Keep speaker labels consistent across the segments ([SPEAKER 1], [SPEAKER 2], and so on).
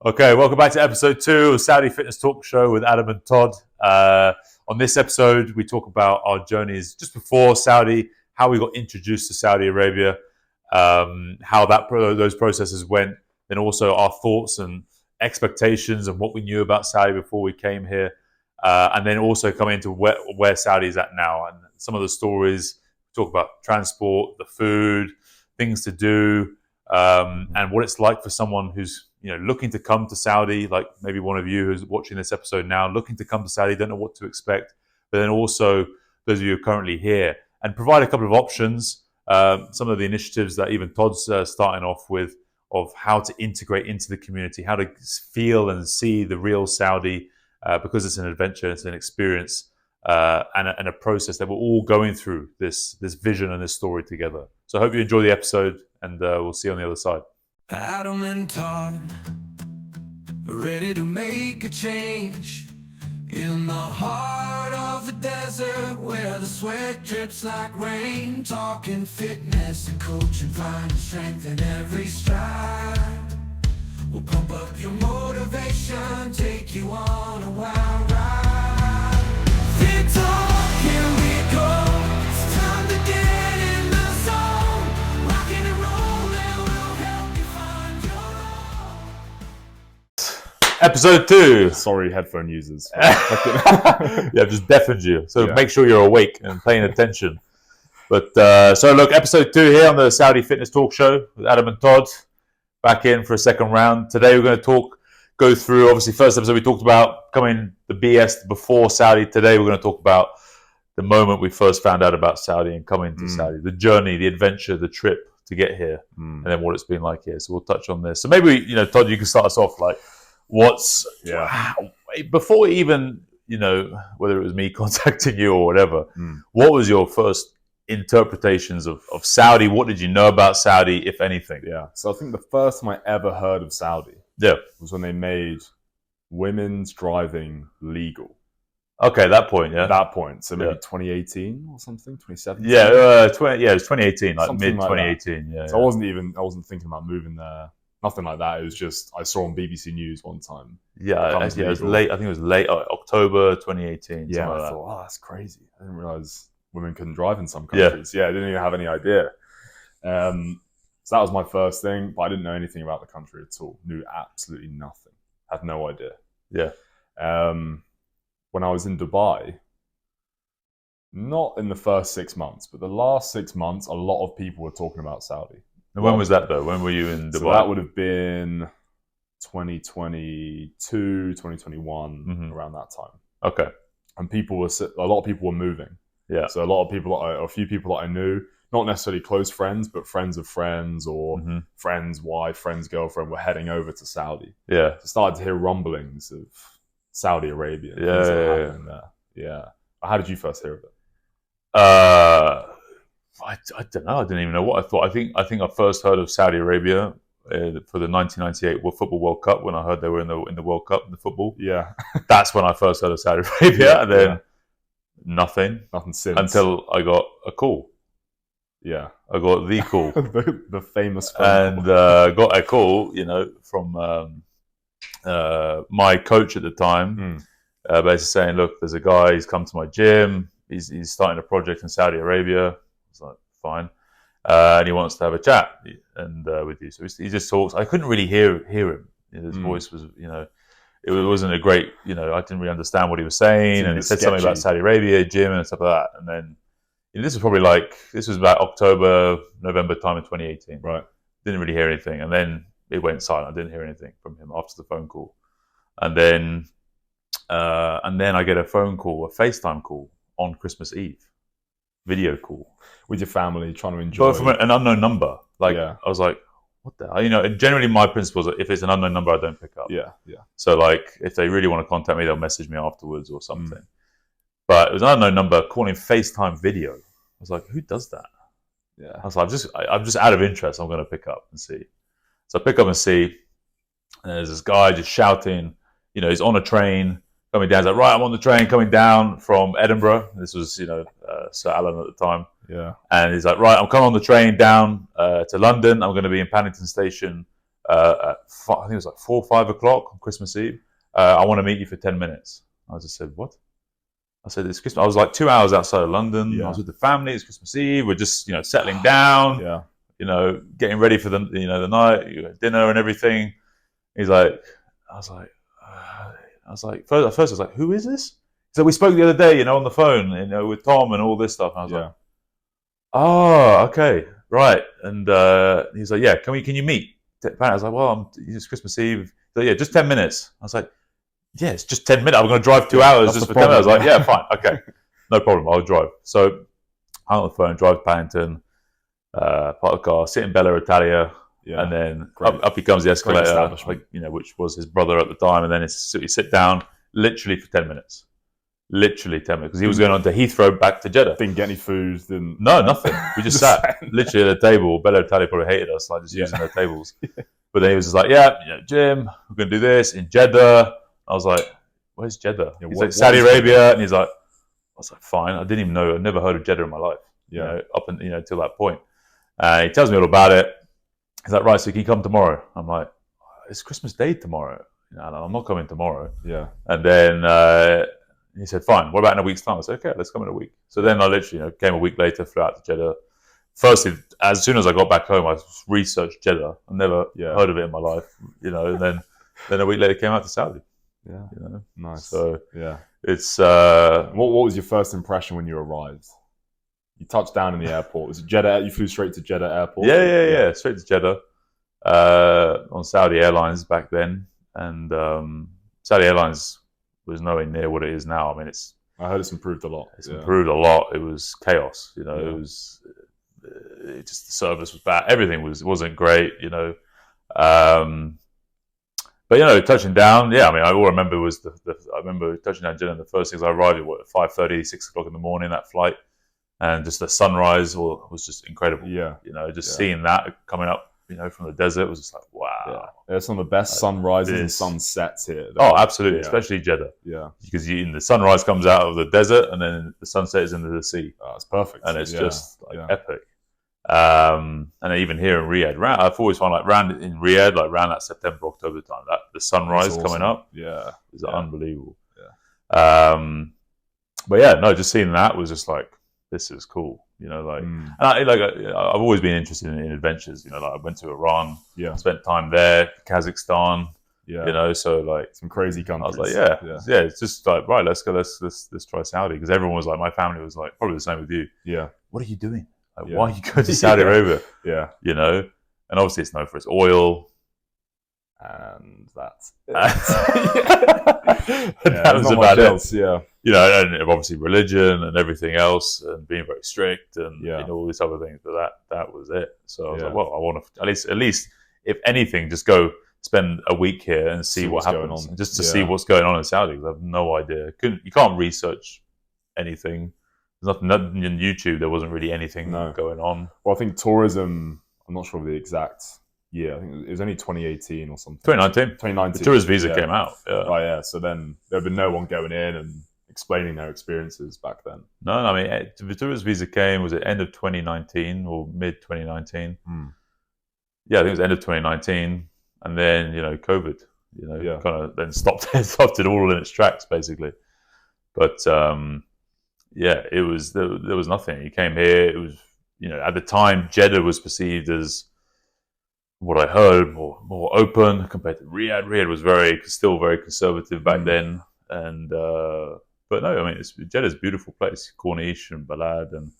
[SPEAKER 1] Okay, welcome back to episode 2 of Saudi Fitness Talk Show with Adam and Todd. On this episode, we talk about our journeys just before Saudi, how we got introduced to Saudi Arabia, how those processes went, and also our thoughts and expectations and what we knew about Saudi before we came here, and then also coming into where Saudi is at now and some of the stories. We talk about transport, the food, things to do, and what it's like for someone who's looking to come to Saudi, like maybe one of you who's watching this episode now, looking to come to Saudi, don't know what to expect, but then also those of you who are currently here, and provide a couple of options, some of the initiatives that even Todd's starting off with, of how to integrate into the community, how to feel and see the real Saudi, because it's an adventure, it's an experience, and a process that we're all going through this vision and this story together. So I hope you enjoy the episode, and we'll see you on the other side.
[SPEAKER 2] Adam and Todd, ready to make a change in the heart of the desert where the sweat drips like rain. Talking fitness and coaching, finding strength in every stride. We'll pump up your motivation, take you on a wild ride. Fit Talk, here we go. It's time to get in the zone. Rocking and rolling will help you find your own.
[SPEAKER 1] Episode 2.
[SPEAKER 3] Sorry, headphone users.
[SPEAKER 1] Yeah, I've just deafened you. So make sure you're awake and paying attention. But so look, episode 2 here on the Saudi Fitness Talk Show with Adam and Todd. Back in for a second round. Today we're going to go through, obviously, first episode we talked about the BS before Saudi. Today we're going to talk about the moment we first found out about Saudi and coming to Saudi, the journey, the adventure, the trip to get here, and then what it's been like here. So we'll touch on this. So maybe, Todd, you can start us off, like, before even, whether it was me contacting you or whatever, what was your first interpretations of Saudi? What did you know about Saudi, if anything?
[SPEAKER 3] Yeah, so I think the first time I ever heard of Saudi was when they made women's driving legal.
[SPEAKER 1] Okay, that point,
[SPEAKER 3] At that point, so maybe 2018 or something, 2017?
[SPEAKER 1] Yeah, it was 2018, like
[SPEAKER 3] Something
[SPEAKER 1] mid-2018.
[SPEAKER 3] Like so I wasn't thinking about moving there. Nothing like that. It was just, I saw on BBC News one time.
[SPEAKER 1] Yeah, it was late. I think it was late October 2018.
[SPEAKER 3] Yeah, I thought, oh, that's crazy. I didn't realize women couldn't drive in some countries. Yeah, I didn't even have any idea. So that was my first thing, but I didn't know anything about the country at all. Knew absolutely nothing. Had no idea.
[SPEAKER 1] Yeah.
[SPEAKER 3] When I was in Dubai, not in the first 6 months, but the last 6 months, a lot of people were talking about Saudi.
[SPEAKER 1] And when was that, though? When were you in Dubai?
[SPEAKER 3] So that would have been 2022, 2021, around that time.
[SPEAKER 1] Okay.
[SPEAKER 3] And a lot of people were moving. Yeah. So a few people that I knew, not necessarily close friends, but friends of friends or friends' wife, friends' girlfriend were heading over to Saudi.
[SPEAKER 1] Yeah.
[SPEAKER 3] So I started to hear rumblings of Saudi Arabia. Yeah. How did you first hear of it?
[SPEAKER 1] I don't know. I didn't even know what I thought. I think I first heard of Saudi Arabia for the 1998 Football World Cup, when I heard they were in the World Cup in the football. Yeah. That's when I first heard of Saudi Arabia, and then nothing
[SPEAKER 3] since,
[SPEAKER 1] until I got a call.
[SPEAKER 3] Yeah,
[SPEAKER 1] I got the call,
[SPEAKER 3] the famous phone
[SPEAKER 1] and got a call, from my coach at the time, basically saying, "Look, there's a guy. He's come to my gym. He's starting a project in Saudi Arabia." I was like, "Fine," and he wants to have a chat and with you. So he just talks. I couldn't really hear him. His voice was, it wasn't a great, I didn't really understand what he was saying, and he said something about Saudi Arabia, gym, and stuff like that. And then this was about October, November time in 2018.
[SPEAKER 3] Right.
[SPEAKER 1] Didn't really hear anything, and then it went silent. I didn't hear anything from him after the phone call, and then I get a phone call, a FaceTime call on Christmas Eve, video call
[SPEAKER 3] with your family, trying to enjoy.
[SPEAKER 1] But from an unknown number, I was like, what the hell? And generally my principle is, if it's an unknown number, I don't pick up.
[SPEAKER 3] Yeah.
[SPEAKER 1] So if they really want to contact me, they'll message me afterwards or something. But it was an unknown number calling FaceTime video. I was like, who does that?
[SPEAKER 3] Yeah.
[SPEAKER 1] I was like, I'm just out of interest. I'm going to pick up and see. So I pick up and see, and there's this guy just shouting. He's on a train coming down. He's like, right, I'm on the train coming down from Edinburgh. This was, Sir Alan at the time.
[SPEAKER 3] Yeah.
[SPEAKER 1] And he's like, right, I'm coming on the train down to London. I'm going to be in Paddington Station I think it was like 4 or 5 o'clock on Christmas Eve. I want to meet you for 10 minutes. I just said, what? I said, it's Christmas. I was like 2 hours outside of London.
[SPEAKER 3] Yeah.
[SPEAKER 1] I was with the family. It's Christmas Eve. We're just, settling down.
[SPEAKER 3] Yeah.
[SPEAKER 1] Getting ready for the night, dinner and everything. He's like, I was like, first I was like, who is this? So we spoke the other day, on the phone, with Tom and all this stuff. And I was like, oh, okay, right. And he's like, yeah, can you meet? I was like, well, it's Christmas Eve. So yeah, just 10 minutes. I was like, yeah, it's just 10 minutes. I'm going to drive 2 hours just for 10 minutes. I was like, yeah, fine, okay, no problem. I'll drive. So I'm on the phone, drive to Paddington, park the car, sit in Bella Italia, and then up he comes the escalator, which was his brother at the time, and then you sit down, literally for 10 minutes. Literally 10 minutes, because he was going on to Heathrow back to Jeddah.
[SPEAKER 3] Didn't get any food?
[SPEAKER 1] No, nothing. We just sat literally at a table. Bella Italia probably hated us, like just using their tables. But then he was just like, Jim, we're going to do this in Jeddah. I was like, where's Jeddah? He's like, Saudi Arabia. And he's like, I was like, fine. I didn't even know. I'd never heard of Jeddah in my life. Up until that point. He tells me all about it. He's like, right, so can you come tomorrow? I'm like, it's Christmas Day tomorrow. No, I'm not coming tomorrow.
[SPEAKER 3] Yeah.
[SPEAKER 1] And then he said, fine, what about in a week's time? I said, okay, let's come in a week. So then I literally came a week later, flew out to Jeddah. Firstly, as soon as I got back home, I researched Jeddah. I never heard of it in my life, and then a week later came out to Saudi.
[SPEAKER 3] Yeah. Nice.
[SPEAKER 1] So
[SPEAKER 3] yeah,
[SPEAKER 1] it's
[SPEAKER 3] what was your first impression when you arrived? You touched down in the airport. Was it Jeddah? You flew straight to Jeddah airport?
[SPEAKER 1] Yeah. Straight to Jeddah on Saudi Airlines back then, and Saudi Airlines was nowhere near what it is now. I mean,
[SPEAKER 3] I heard it's improved a lot.
[SPEAKER 1] It's improved a lot. It was chaos. It was just the service was bad. Everything wasn't great. But touching down, I mean, I all I remember was I remember touching down Jeddah. And the first things I arrived at 5:30, 6 o'clock in the morning. That flight. And just the sunrise was just incredible. Yeah. Seeing that coming up, from the desert was just like, wow.
[SPEAKER 3] Yeah. There's some of the best sunrises and sunsets here.
[SPEAKER 1] Oh, absolutely. Yeah. Especially Jeddah.
[SPEAKER 3] Yeah.
[SPEAKER 1] Because the sunrise comes out of the desert and then the sunset is into the sea.
[SPEAKER 3] Oh, it's perfect.
[SPEAKER 1] And it's just epic. And even here in Riyadh, I've always found around in Riyadh, around that September, October time, that the sunrise awesome. Coming up is unbelievable. Yeah. But just seeing that was just like, this is cool, and I've always been interested in adventures. I went to Iran, spent time there, Kazakhstan, so
[SPEAKER 3] some crazy countries.
[SPEAKER 1] I was like, it's just like, right, let's go, let's try Saudi, because everyone was like, my family was like, probably the same with you.
[SPEAKER 3] Yeah,
[SPEAKER 1] what are you doing? Why are you going to Saudi Arabia? And obviously it's known for its oil.
[SPEAKER 3] And that's it.
[SPEAKER 1] That was about
[SPEAKER 3] it.
[SPEAKER 1] And obviously religion and everything else, and being very strict, and all these other things. But that was it. So I was like, well, I want to at least, if anything, just go spend a week here and see what happens, just to see what's going on in Saudi. Because I have no idea. You can't research anything. There's nothing in YouTube. There wasn't really anything going on.
[SPEAKER 3] Well, I think tourism. I'm not sure of the exact. Yeah, I think it was only 2018 or something.
[SPEAKER 1] 2019. The tourist visa came out. Yeah.
[SPEAKER 3] Oh, yeah. So then there had been no one going in and explaining their experiences back then.
[SPEAKER 1] No, I mean, the tourist visa came, was it end of 2019 or mid 2019? Yeah, I think it was end of 2019. And then, COVID, kind of then stopped it all in its tracks, basically. But, it was, there was nothing. You came here, it was, at the time, Jeddah was perceived as, what I heard, more open compared to Riyadh. Riyadh was still very conservative back then, and but no, I mean, Jeddah's a beautiful place, Corniche and Balad,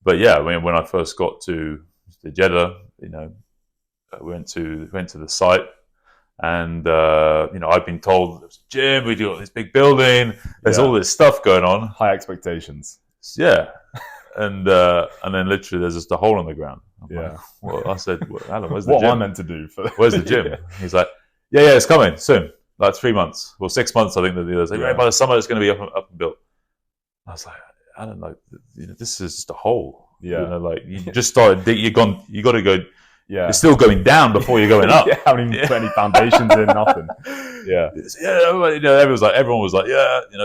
[SPEAKER 1] but I mean, when I first got to Jeddah, I went to the site, and I've been told there's a gym, we got this big building, there's all this stuff going on,
[SPEAKER 3] high expectations,
[SPEAKER 1] and then literally there's just a hole in the ground. Like, well, I said, Alan, where's the gym?
[SPEAKER 3] What am I meant to do?
[SPEAKER 1] Where's the gym? He's like, it's coming soon, like 3 months or 6 months. I think that the others like, by the summer it's going to be up and built. I was like, I don't know, this is just a hole. You just started digging. You got to go. You're still going down before you're going up.
[SPEAKER 3] Haven't even put any foundations in, nothing.
[SPEAKER 1] Everyone was like,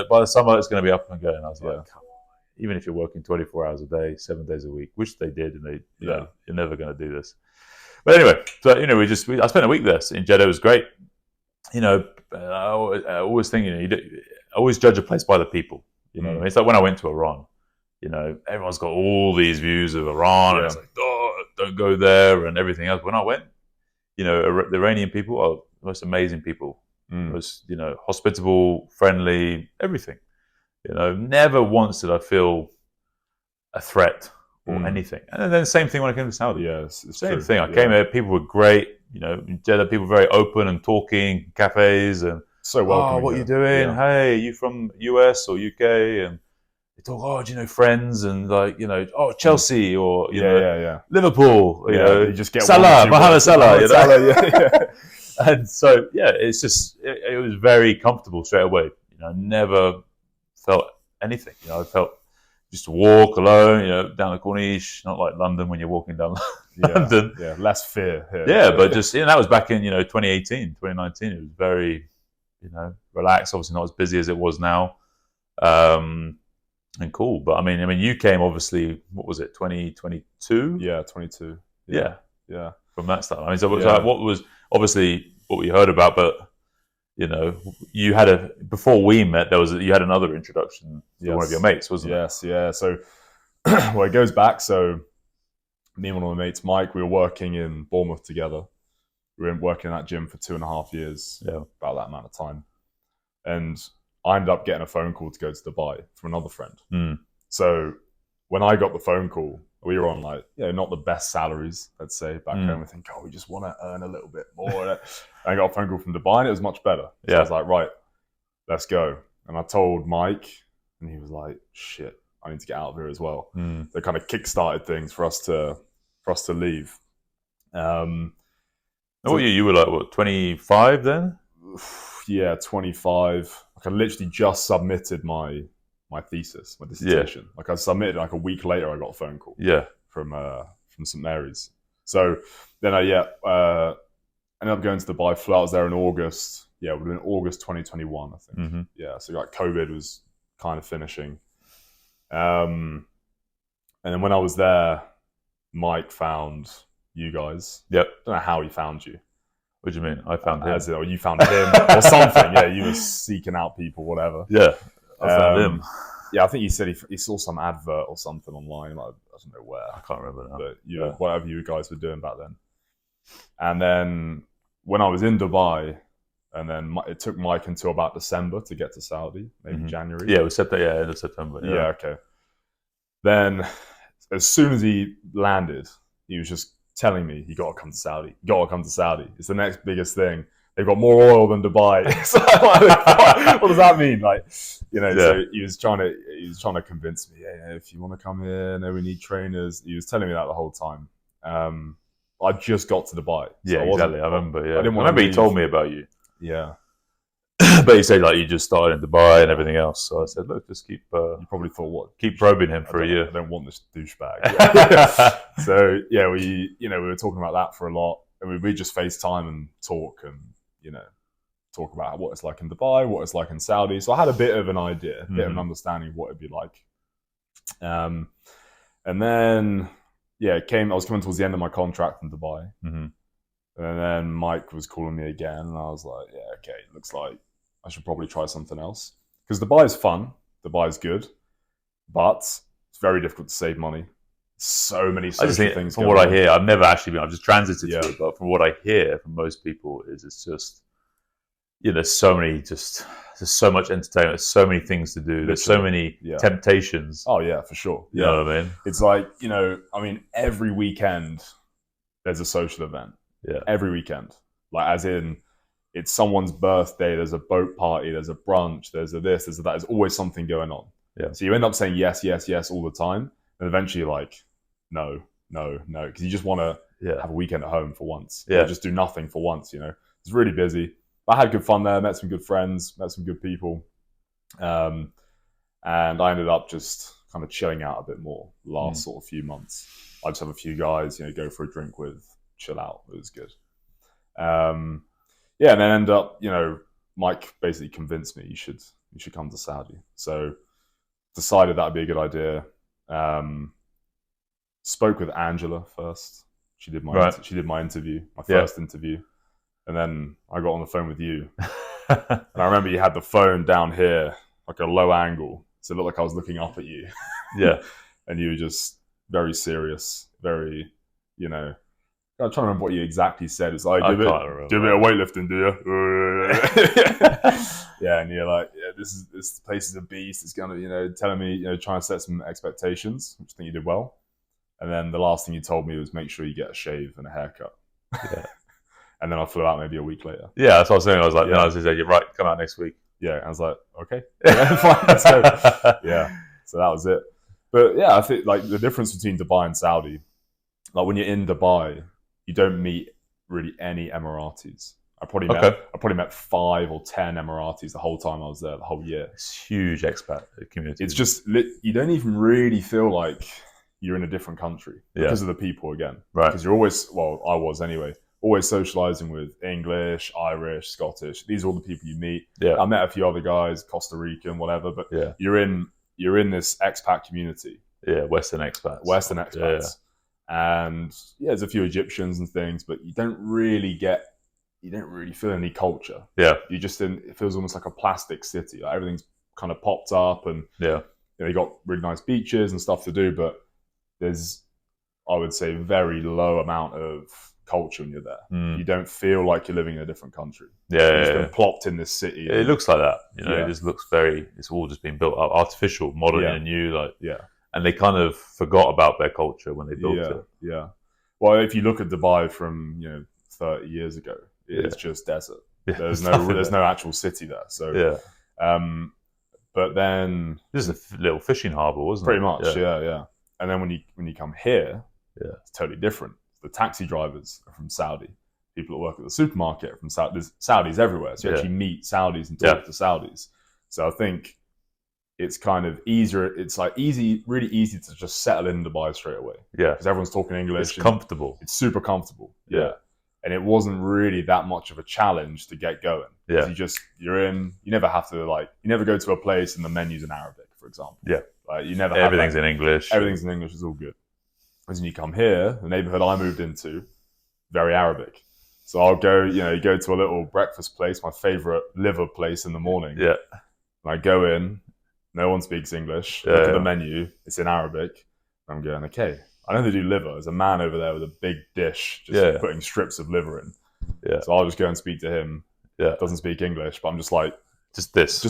[SPEAKER 1] by the summer it's going to be up and going. I was like, come on. Even if you're working 24 hours a day, 7 days a week, which they did, and you're never going to do this. But anyway, so I spent a week there in Jeddah. It was great. I always think I always judge a place by the people. You know, what I mean? It's like when I went to Iran. Everyone's got all these views of Iran, and it's like, oh, don't go there, and everything else. When I went, the Iranian people are the most amazing people, most hospitable, friendly, everything. Never once did I feel a threat or anything. And then same thing when I came to Saudi.
[SPEAKER 3] Yes, it's
[SPEAKER 1] same
[SPEAKER 3] true.
[SPEAKER 1] thing. I came here, people were great. In Jeddah, people were very open and talking, cafes, and
[SPEAKER 3] so welcoming.
[SPEAKER 1] Oh, what are you doing?
[SPEAKER 3] Yeah.
[SPEAKER 1] Hey, you from US or UK? And they talk, oh, do you know friends? And Chelsea or Liverpool.
[SPEAKER 3] You just get
[SPEAKER 1] Salah, Mohamed Salah.
[SPEAKER 3] Salah,
[SPEAKER 1] And so it's just it was very comfortable straight away. I never felt anything. I felt just to walk alone, down the Corniche, not like London when you're walking down London.
[SPEAKER 3] Yeah, less fear here.
[SPEAKER 1] Yeah, but just that was back in 2018, 2019. It was very relaxed. Obviously not as busy as it was now, and cool. But I mean, you came obviously. What was it, 2022?
[SPEAKER 3] Yeah, 22.
[SPEAKER 1] Yeah. From that stuff. I mean, so what was obviously what we heard about, but you had before we met. You had another introduction to one of your mates, wasn't it?
[SPEAKER 3] Yes, yeah. So, well, it goes back. So, me and one of my mates, Mike, we were working in Bournemouth together. We were working in that gym for 2.5 years, about that amount of time. And I ended up getting a phone call to go to Dubai from another friend. So when I got the phone call, we were on not the best salaries, let's say, back home. We think, we just want to earn a little bit more. And I got a phone call from Dubai and it was much better. So I was like, right, let's go. And I told Mike and he was like, shit, I need to get out of here as well. They kind of kickstarted things for us to leave.
[SPEAKER 1] You were like, 25 then?
[SPEAKER 3] Yeah, 25. I literally just submitted my thesis, my dissertation. I submitted a week later. I got a phone call. From St Mary's. So then I ended up going to Dubai. Flew out. I was there in August. Yeah, it would have been August 2021, I think. Yeah, so COVID was kind of finishing. And then when I was there, Mike found you guys.
[SPEAKER 1] Yep.
[SPEAKER 3] Don't know how he found you.
[SPEAKER 1] What do you mean? I found him.
[SPEAKER 3] Or you found him or something. Yeah, you were seeking out people, whatever.
[SPEAKER 1] Yeah, I found him.
[SPEAKER 3] Yeah, I think he said he saw some advert or something online. I don't know where.
[SPEAKER 1] I can't remember now.
[SPEAKER 3] But whatever you guys were doing back then. And then when I was in Dubai, and then it took Mike until about December to get to Saudi, maybe January.
[SPEAKER 1] Yeah, it was end of September.
[SPEAKER 3] Yeah, okay. Then as soon as he landed, he was just telling me, you got to come to Saudi. You got to come to Saudi. It's the next biggest thing. They've got more oil than Dubai. So what does that mean? So he was trying to convince me, if you want to come here, we need trainers. He was telling me that the whole time. I just got to Dubai. So
[SPEAKER 1] exactly. I remember. Yeah,
[SPEAKER 3] I remember
[SPEAKER 1] he told me about you.
[SPEAKER 3] Yeah.
[SPEAKER 1] But he said you just started in Dubai and everything else. So I said, look, just keep.
[SPEAKER 3] You probably thought
[SPEAKER 1] keep probing him for a year.
[SPEAKER 3] I don't want this douchebag. So we were talking about that for a lot, and we just FaceTime and talk and talk about what it's like in Dubai, what it's like in Saudi. So I had a bit of an idea, a bit of an understanding of what it'd be like. And then I was coming towards the end of my contract in Dubai. And then Mike was calling me again, and I was like, okay, looks like I should probably try something else. Because Dubai is fun, Dubai is good, but it's very difficult to save money. So many social things.
[SPEAKER 1] From what I hear, I've never actually been, I've just transited through it, but from what I hear from most people it's just, there's so much entertainment, there's so many things to do, there's so many temptations.
[SPEAKER 3] Oh yeah, for sure.
[SPEAKER 1] You know what I mean?
[SPEAKER 3] It's like, every weekend there's a social event.
[SPEAKER 1] Yeah.
[SPEAKER 3] Every weekend. As in, it's someone's birthday, there's a boat party, there's a brunch, there's a this, there's a that. There's always something going on.
[SPEAKER 1] Yeah.
[SPEAKER 3] So you end up saying yes, yes, yes all the time. And eventually you're like, no. Because you just want to have a weekend at home for once.
[SPEAKER 1] Yeah.
[SPEAKER 3] Just do nothing for once, It's really busy. But I had good fun there, met some good friends, met some good people. And I ended up just kind of chilling out a bit more last sort of few months. I just have a few guys, go for a drink with, chill out. It was good. And then end up, Mike basically convinced me you should come to Saudi. So decided that'd be a good idea. Spoke with Angela first. She did my
[SPEAKER 1] Right.
[SPEAKER 3] she did my interview, my
[SPEAKER 1] Yeah.
[SPEAKER 3] first interview, and then I got on the phone with you. And I remember you had the phone down here, like a low angle, so it looked like I was looking up at you.
[SPEAKER 1] Yeah.
[SPEAKER 3] And you were just very serious, very, you know. I'm trying to remember what you exactly said. It's like,
[SPEAKER 1] I
[SPEAKER 3] do
[SPEAKER 1] can't
[SPEAKER 3] a
[SPEAKER 1] remember.
[SPEAKER 3] bit of weightlifting, do you? Yeah, and you're like, yeah, this place is a beast. It's gonna, telling me, trying to set some expectations, which I think you did well. And then the last thing you told me was make sure you get a shave and a haircut.
[SPEAKER 1] Yeah.
[SPEAKER 3] And then I flew out maybe a week later.
[SPEAKER 1] Yeah, that's what I was saying. I was like,
[SPEAKER 3] Yeah.
[SPEAKER 1] no, I was just saying, you're right, come out next week.
[SPEAKER 3] Yeah, and I was like, okay, yeah, fine, let's go. Yeah, so that was it. But yeah, I think like the difference between Dubai and Saudi, like when you're in Dubai, you don't meet really any Emiratis. I probably met 5 or 10 Emiratis the whole time I was there, the whole year.
[SPEAKER 1] It's huge expat community.
[SPEAKER 3] It's just you don't even really feel like you're in a different country because of the people again.
[SPEAKER 1] Right.
[SPEAKER 3] Because you're always, well, I was anyway, always socializing with English, Irish, Scottish. These are all the people you meet.
[SPEAKER 1] Yeah.
[SPEAKER 3] I met a few other guys, Costa Rican, whatever, but
[SPEAKER 1] Yeah.
[SPEAKER 3] you're in this expat community.
[SPEAKER 1] Yeah, Western expats.
[SPEAKER 3] Yeah. And yeah, there's a few Egyptians and things, but you don't really feel any culture.
[SPEAKER 1] Yeah.
[SPEAKER 3] It feels almost like a plastic city. Like everything's kind of popped up, and
[SPEAKER 1] Yeah.
[SPEAKER 3] you got really nice beaches and stuff to do, but there's, I would say, very low amount of culture when you're there.
[SPEAKER 1] Mm.
[SPEAKER 3] You don't feel like you're living in a different country.
[SPEAKER 1] Yeah.
[SPEAKER 3] You've just been plopped in this city.
[SPEAKER 1] It looks like that.
[SPEAKER 3] Yeah.
[SPEAKER 1] It just looks it's all just been built up, artificial, modern and new. Like,
[SPEAKER 3] yeah.
[SPEAKER 1] and they kind of forgot about their culture when they built it.
[SPEAKER 3] Yeah. Well, if you look at Dubai from 30 years ago, it's just desert.
[SPEAKER 1] Yeah,
[SPEAKER 3] There's no actual city there. So
[SPEAKER 1] yeah.
[SPEAKER 3] But then
[SPEAKER 1] This is a little fishing harbour, wasn't
[SPEAKER 3] pretty
[SPEAKER 1] it?
[SPEAKER 3] much, yeah. And then when you come here, it's totally different. The taxi drivers are from Saudi. People that work at the supermarket are from Saudi. There's Saudis everywhere, so you actually meet Saudis and talk to Saudis. So I think it's kind of easier. It's like really easy to just settle in Dubai straight away.
[SPEAKER 1] Yeah,
[SPEAKER 3] because everyone's talking English.
[SPEAKER 1] It's comfortable.
[SPEAKER 3] It's super comfortable.
[SPEAKER 1] Yeah.
[SPEAKER 3] And it wasn't really that much of a challenge to get going.
[SPEAKER 1] Yeah.
[SPEAKER 3] You're in. You never have to you never go to a place and the menu's in Arabic, for example.
[SPEAKER 1] Yeah.
[SPEAKER 3] Like you never.
[SPEAKER 1] Everything's in English.
[SPEAKER 3] Everything's in English. It's all good. As when you come here, the neighborhood I moved into, very Arabic. So I'll go. You go to a little breakfast place, my favorite liver place in the morning.
[SPEAKER 1] Yeah.
[SPEAKER 3] And I go in. No one speaks English. Look at the menu. It's in Arabic. I'm going, okay. I know they do liver. There's a man over there with a big dish, just putting strips of liver in.
[SPEAKER 1] Yeah.
[SPEAKER 3] So I'll just go and speak to him.
[SPEAKER 1] Yeah.
[SPEAKER 3] Doesn't speak English, but I'm just like,
[SPEAKER 1] just this.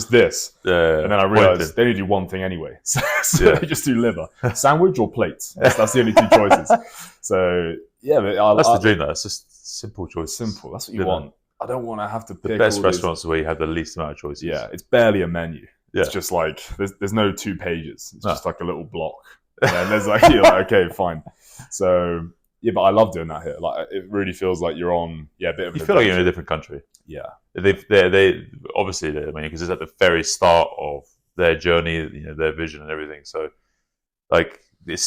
[SPEAKER 3] Yeah. And then I realised they only do one thing anyway. So they just do liver. Sandwich or plates. That's the only 2 choices. So, yeah. But
[SPEAKER 1] that's the dream, though. It's just simple choice.
[SPEAKER 3] Simple. That's what you want. I don't want to have to pick
[SPEAKER 1] the best restaurants where you have the least amount of choices.
[SPEAKER 3] Yeah. It's barely a menu.
[SPEAKER 1] Yeah.
[SPEAKER 3] It's just like, there's no 2 pages. It's just like a little block. And there's like, you're like, okay, fine. So, yeah, but I love doing that here. Like, it really feels like you're on, a bit of.
[SPEAKER 1] You feel like you're in a different country.
[SPEAKER 3] Yeah,
[SPEAKER 1] they obviously, because it's at the very start of their journey, their vision and everything. So, like, it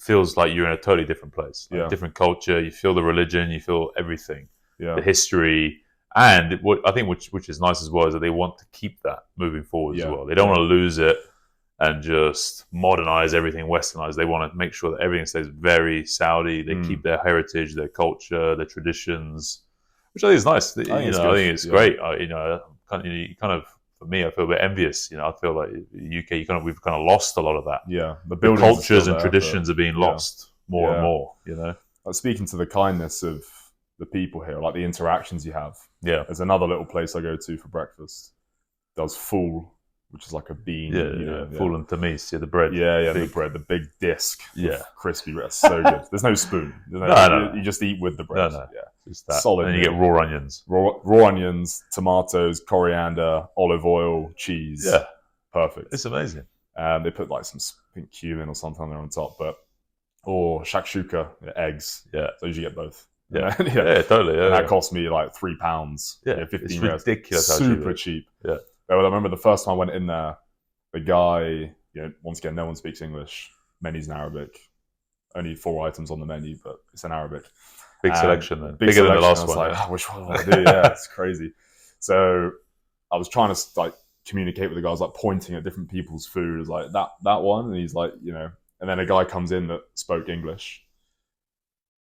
[SPEAKER 1] feels like you're in a totally different place, different culture. You feel the religion, you feel everything, the history, and what I think, which is nice as well, is that they want to keep that moving forward as well. They don't want to lose it and just modernize everything, westernize. They want to make sure that everything stays very Saudi. They keep their heritage, their culture, their traditions, which I think is nice. I think it's great. Kind of, for me, I feel a bit envious. I feel like the UK, we've kind of lost a lot of that.
[SPEAKER 3] Yeah,
[SPEAKER 1] the cultures and traditions are being lost more and more.
[SPEAKER 3] Like speaking to the kindness of the people here, like the interactions you have.
[SPEAKER 1] Yeah,
[SPEAKER 3] there's another little place I go to for breakfast. Does full. Which is like a bean,
[SPEAKER 1] full and tamis, the bread.
[SPEAKER 3] The bread, the big disc, crispy bread, so good. There's no spoon.
[SPEAKER 1] No.
[SPEAKER 3] You just eat with the bread.
[SPEAKER 1] No.
[SPEAKER 3] Yeah,
[SPEAKER 1] just that.
[SPEAKER 3] Solid.
[SPEAKER 1] And you get raw onions,
[SPEAKER 3] raw onions, tomatoes, coriander, olive oil, cheese.
[SPEAKER 1] Yeah,
[SPEAKER 3] perfect.
[SPEAKER 1] It's amazing.
[SPEAKER 3] They put like some pink cumin or something there on top, or shakshuka, eggs.
[SPEAKER 1] Yeah,
[SPEAKER 3] so you usually get both.
[SPEAKER 1] Yeah, totally. Yeah,
[SPEAKER 3] and that cost me like £3.
[SPEAKER 1] Yeah,
[SPEAKER 3] 15
[SPEAKER 1] it's ridiculous.
[SPEAKER 3] Super cheap. Yeah. Well, I remember the first time I went in there, the guy, once again, no one speaks English. Menu's in Arabic. Only 4 items on the menu, but it's in Arabic.
[SPEAKER 1] Big selection then. Bigger than the last one.
[SPEAKER 3] I was like, which one do I do? Yeah, it's crazy. So I was trying to communicate with the guys, pointing at different people's food. I was like, that one. And he's like, and then a guy comes in that spoke English.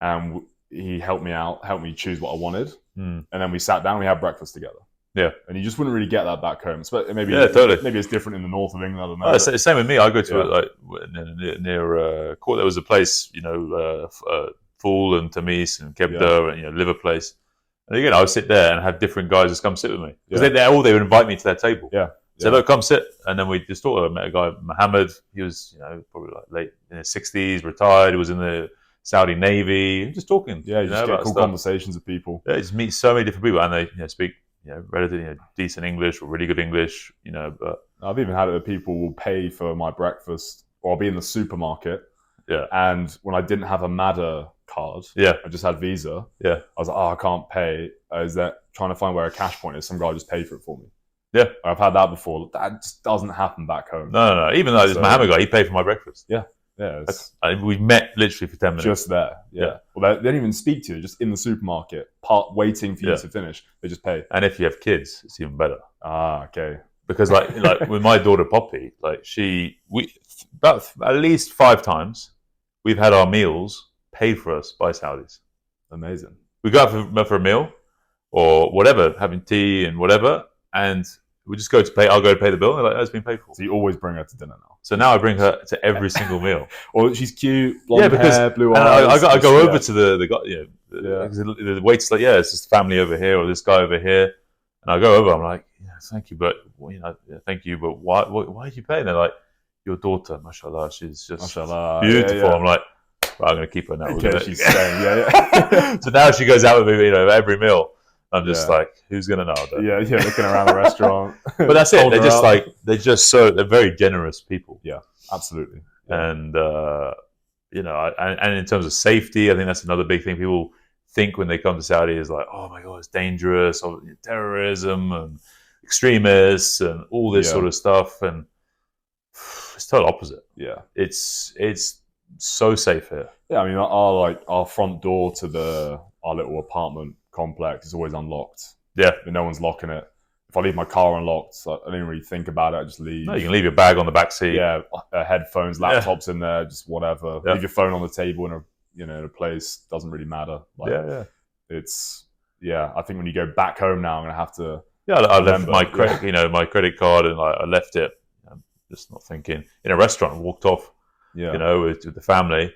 [SPEAKER 3] and he helped me out, helped me choose what I wanted,
[SPEAKER 1] Mm.
[SPEAKER 3] and then we sat down, we had breakfast together.
[SPEAKER 1] Yeah.
[SPEAKER 3] And you just wouldn't really get that back home. But maybe
[SPEAKER 1] Totally.
[SPEAKER 3] Maybe it's different in the north of England. I don't know.
[SPEAKER 1] Oh, it's the same with me. I go to near Court. There was a place, Fool and Tamis and Kebda and liver place. And again, I would sit there and have different guys just come sit with me because they would invite me to their table.
[SPEAKER 3] Yeah.
[SPEAKER 1] So look, come sit, and then we just talked. I met a guy, Mohammed. He was, probably like late in his 60s, retired. He was in the Saudi Navy. Just talking.
[SPEAKER 3] Yeah, you just get cool conversations with people.
[SPEAKER 1] Yeah, you just meet so many different people, and they speak relatively decent English or really good English. But
[SPEAKER 3] I've even had it that people will pay for my breakfast, or I'll be in the supermarket.
[SPEAKER 1] Yeah.
[SPEAKER 3] And when I didn't have a MADA card, I just had Visa.
[SPEAKER 1] Yeah.
[SPEAKER 3] I was like, I can't pay. Is that trying to find where a cash point is? Some guy just paid for it for me.
[SPEAKER 1] Yeah.
[SPEAKER 3] I've had that before. That just doesn't happen back home.
[SPEAKER 1] No. Even though this Mohammed guy, he paid for my breakfast.
[SPEAKER 3] Yeah.
[SPEAKER 1] We met literally for 10 minutes.
[SPEAKER 3] Just there. Yeah. Well, they don't even speak to you. Just in the supermarket, waiting for you to finish. They just pay.
[SPEAKER 1] And if you have kids, it's even better.
[SPEAKER 3] Ah, okay.
[SPEAKER 1] Because like with my daughter Poppy, about at least 5 times we've had our meals paid for us by Saudis.
[SPEAKER 3] Amazing.
[SPEAKER 1] We go out for a meal or whatever, having tea and whatever, and we just go to pay. I'll go to pay the bill, and they're like, "Oh, it's been paid for."
[SPEAKER 3] So you always bring her to dinner now.
[SPEAKER 1] So now I bring her to every single meal.
[SPEAKER 3] Or she's cute, blonde hair, blue eyes.
[SPEAKER 1] I go over to the guy, the waiter's like, it's this family over here or this guy over here, and I go over. I'm like, thank you, but thank you, but why are you paying? They're like, your daughter, mashallah, she's just beautiful.
[SPEAKER 3] Yeah.
[SPEAKER 1] I'm like, well, I'm going to keep her now.
[SPEAKER 3] Okay, she's staying.
[SPEAKER 1] So now she goes out with me, every meal. I'm just like, who's gonna know?
[SPEAKER 3] Yeah, looking around the restaurant.
[SPEAKER 1] But that's it. They're very generous people.
[SPEAKER 3] Yeah, absolutely.
[SPEAKER 1] Yeah. And and in terms of safety, I think that's another big thing. People think when they come to Saudi is like, oh my god, it's dangerous, or terrorism and extremists and all this sort of stuff. And it's total opposite.
[SPEAKER 3] Yeah,
[SPEAKER 1] it's so safe here.
[SPEAKER 3] Yeah, I mean, our front door to our little apartment complex is always unlocked.
[SPEAKER 1] Yeah,
[SPEAKER 3] but no one's locking it. If I leave my car unlocked, I don't really think about it. I just leave.
[SPEAKER 1] No, you can leave your bag on the back seat.
[SPEAKER 3] Yeah, headphones, laptops in there, just whatever. Yeah. Leave your phone on the table in a place. Doesn't really matter. It's I think when you go back home now, I'm gonna have to. Yeah,
[SPEAKER 1] I left my credit, my credit card, and I left it. I'm just not thinking in a restaurant. And walked off. Yeah, with the family.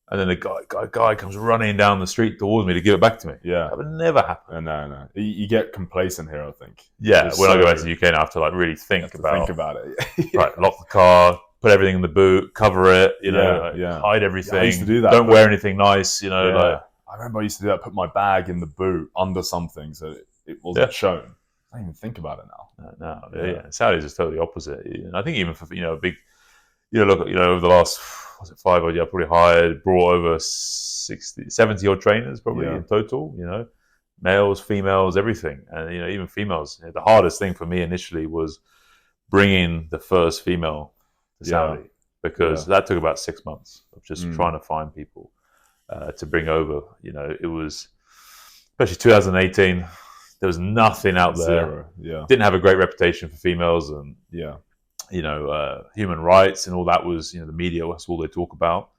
[SPEAKER 1] And then a guy comes running down the street towards me to give it back to me. Yeah. That would never happen.
[SPEAKER 3] No. You get complacent here, I think.
[SPEAKER 1] Yeah, when I go back to the UK now, I have to really think about
[SPEAKER 3] it.
[SPEAKER 1] Right, lock the car, put everything in the boot, cover it, hide everything. Yeah, I used to do that. Don't wear anything nice,
[SPEAKER 3] I remember I used to do that, put my bag in the boot under something so it wasn't shown. I don't even think about it now.
[SPEAKER 1] No. Saudis is totally opposite. And I think even for, a big, over the last... was it 5 odd? I probably brought over 70 odd trainers probably in total, males, females, everything. And, even females. The hardest thing for me initially was bringing the first female to Saudi because that took about 6 months of just trying to find people to bring over. It was, especially 2018, there was nothing out there.
[SPEAKER 3] Zero. Yeah.
[SPEAKER 1] Didn't have a great reputation for females and human rights and all that was, the media, that's all they talk about.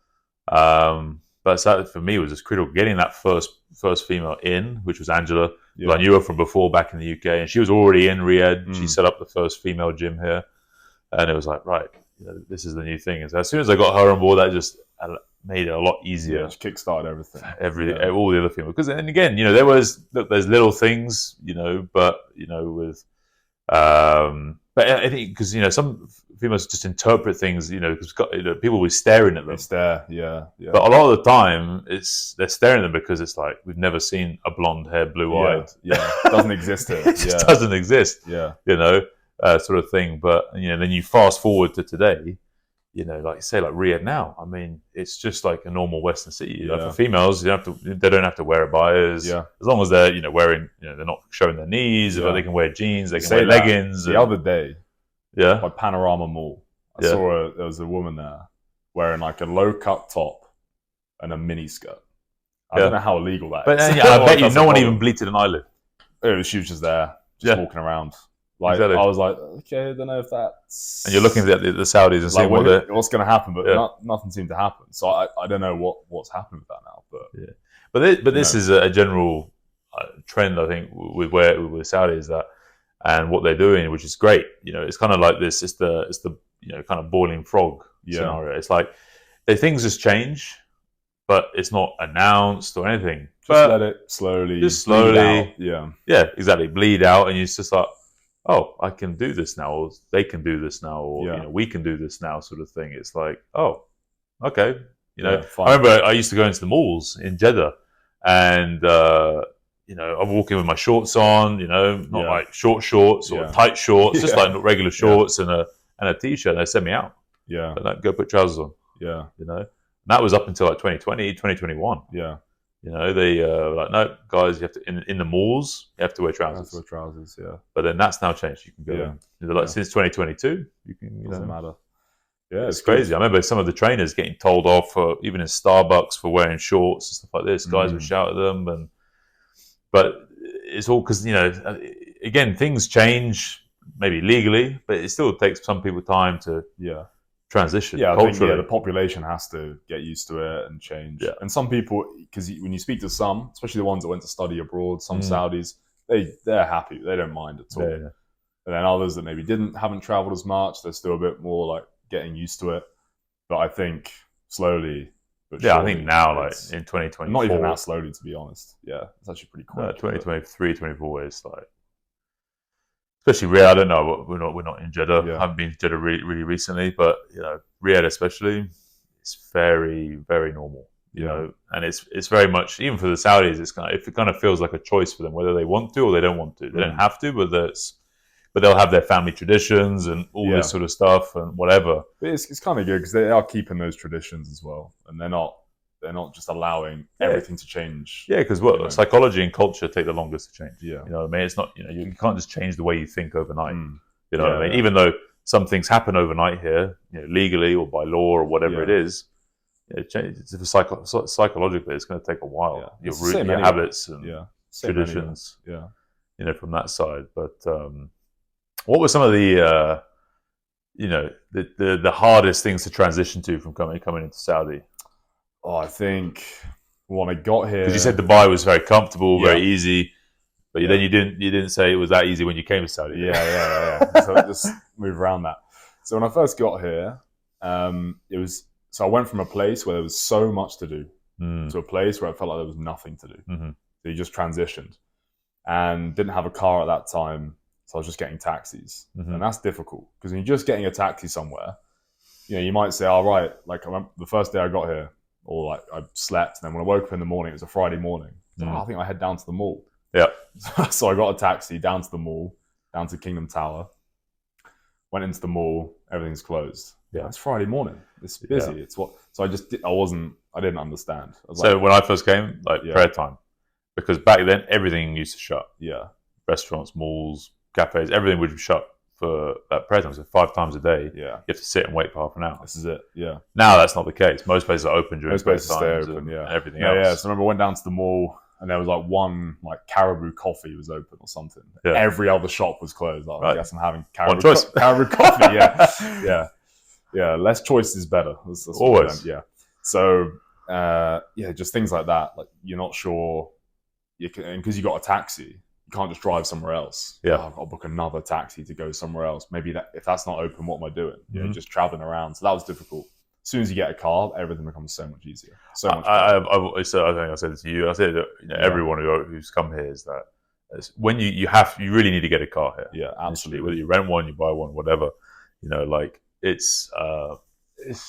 [SPEAKER 1] But that for me was just critical, getting that first female in, which was Angela. Yeah. I knew her from before back in the UK, and she was already in Riyadh. She set up the first female gym here, and it was like, right, this is the new thing. And so as soon as I got her on board, that just made it a lot easier.
[SPEAKER 3] Yeah, kickstarted everything.
[SPEAKER 1] All the other females, because then again, there's little things, but with. But I think because some females just interpret things, because people were staring at them.
[SPEAKER 3] They stare, yeah.
[SPEAKER 1] But a lot of the time, they're staring at them because it's like we've never seen a blonde hair, blue eyed.
[SPEAKER 3] Yeah, it doesn't exist here.
[SPEAKER 1] It just doesn't exist.
[SPEAKER 3] Yeah,
[SPEAKER 1] sort of thing. But then you fast forward to today. Like Riyadh now. I mean, it's just like a normal Western city. For females, they don't have to wear abayas. Yeah. As long as they're wearing, they're not showing their knees. Or they can wear jeans. They can wear leggings.
[SPEAKER 3] The other day, by Panorama Mall, I saw there was a woman there wearing like a low cut top and a mini skirt. I don't know how illegal that is.
[SPEAKER 1] But I bet you no one even bleated an eyelid.
[SPEAKER 3] She was just there, walking around.
[SPEAKER 1] Exactly.
[SPEAKER 3] I was like, okay, I don't know if that's...
[SPEAKER 1] And you're looking at the Saudis and seeing
[SPEAKER 3] what's going to happen, but nothing seemed to happen. So I don't know what's happened with that now. But
[SPEAKER 1] But this is a general trend, I think, with Saudi is that, and what they're doing, which is great. It's kind of like this. It's the kind of boiling frog scenario. It's like things just change, but it's not announced or anything.
[SPEAKER 3] Just let it slowly, bleed out.
[SPEAKER 1] Yeah, exactly, bleed out, and it's just like, oh, I can do this now, or they can do this now, or we can do this now, sort of thing. It's like, oh, okay. I remember I used to go into the malls in Jeddah, and I'm walking with my shorts on, not like short shorts or tight shorts, just like regular shorts and a t-shirt. And they send me out. Yeah, but like, go put trousers on. Yeah, and that was up until like 2020, 2021. Yeah. They were like, no, guys, you have to in the malls, you have to wear trousers.
[SPEAKER 3] Yeah.
[SPEAKER 1] But then that's now changed. You can go in. Since 2022, you can.
[SPEAKER 3] Doesn't matter.
[SPEAKER 1] Yeah, it's crazy. I remember some of the trainers getting told off even in Starbucks for wearing shorts and stuff like this. Guys would shout at them, but it's all because again, things change maybe legally, but it still takes some people time to transition.
[SPEAKER 3] Yeah, I think the population has to get used to it and change. Yeah. And some people, because when you speak to some, especially the ones that went to study abroad, some Saudis, they're happy. They don't mind at all. Yeah. And then others that maybe haven't traveled as much, they're still a bit more like getting used to it. But I think slowly. But
[SPEAKER 1] I think now, like in 2024,
[SPEAKER 3] not even that slowly, to be honest. Yeah, it's actually pretty quick.
[SPEAKER 1] 2023, 2024 is like. Especially Riyadh, I don't know. We're not in Jeddah. I haven't been to Jeddah really recently, but Riyadh especially, it's very, very normal. And it's very much, even for the Saudis, it kind of feels like a choice for them whether they want to or they don't want to. They don't have to, but they'll have their family traditions and all this sort of stuff and whatever.
[SPEAKER 3] But it's kind of good because they are keeping those traditions as well, and they're not just allowing everything to change.
[SPEAKER 1] Yeah, because psychology and culture take the longest to change. Yeah, what I mean, it's not you can't just change the way you think overnight. What I mean, even though some things happen overnight here, legally or by law or whatever it is, it changes. Psychologically, it's going to take a while. Your habits and traditions. From that side. But what were some of the the hardest things to transition to from coming into Saudi?
[SPEAKER 3] Oh, I think when I got here,
[SPEAKER 1] because you said Dubai was very comfortable, very easy, but then you didn't say it was that easy when you came to Saudi.
[SPEAKER 3] Yeah. So just move around that. So when I first got here, it was so I went from a place where there was so much to do to a place where I felt like there was nothing to do. So you just transitioned, and didn't have a car at that time, so I was just getting taxis, and that's difficult because when you're just getting a taxi somewhere, you might say, "All right," like I remember the first day I got here. Or like I slept, and then when I woke up in the morning, it was a Friday morning. I think I head down to the mall. Yeah. So I got a taxi down to the mall, down to Kingdom Tower. Went into the mall, everything's closed. Yeah, it's Friday morning. It's busy. Yeah. It's what. So I didn't understand.
[SPEAKER 1] When I first came, prayer time, because back then everything used to shut. Yeah. Restaurants, malls, cafes, everything would be shut for that prayer time. So 5 times a day, you have to sit and wait for half an hour.
[SPEAKER 3] This is it. Yeah.
[SPEAKER 1] Now that's not the case. Most places are open during prayer
[SPEAKER 3] times. Most places stay open.
[SPEAKER 1] And everything else.
[SPEAKER 3] Yeah. So I remember I went down to the mall, and there was like one Caribou coffee was open or something. Yeah. Every other shop was closed. I guess I'm having Caribou coffee. Yeah. Yeah. Less choice is better. That's
[SPEAKER 1] always.
[SPEAKER 3] Yeah. So just things like that. Like you're not sure you can, and because you got a taxi, you can't just drive somewhere else. Yeah, I'll book another taxi to go somewhere else. Maybe if that's not open, what am I doing? Just traveling around. So that was difficult. As soon as you get a car, everything becomes so much easier. So much. I
[SPEAKER 1] think I said it to you. I said everyone who's come here is that when you really need to get a car here.
[SPEAKER 3] Yeah, absolutely.
[SPEAKER 1] Whether you rent one, you buy one, whatever. It's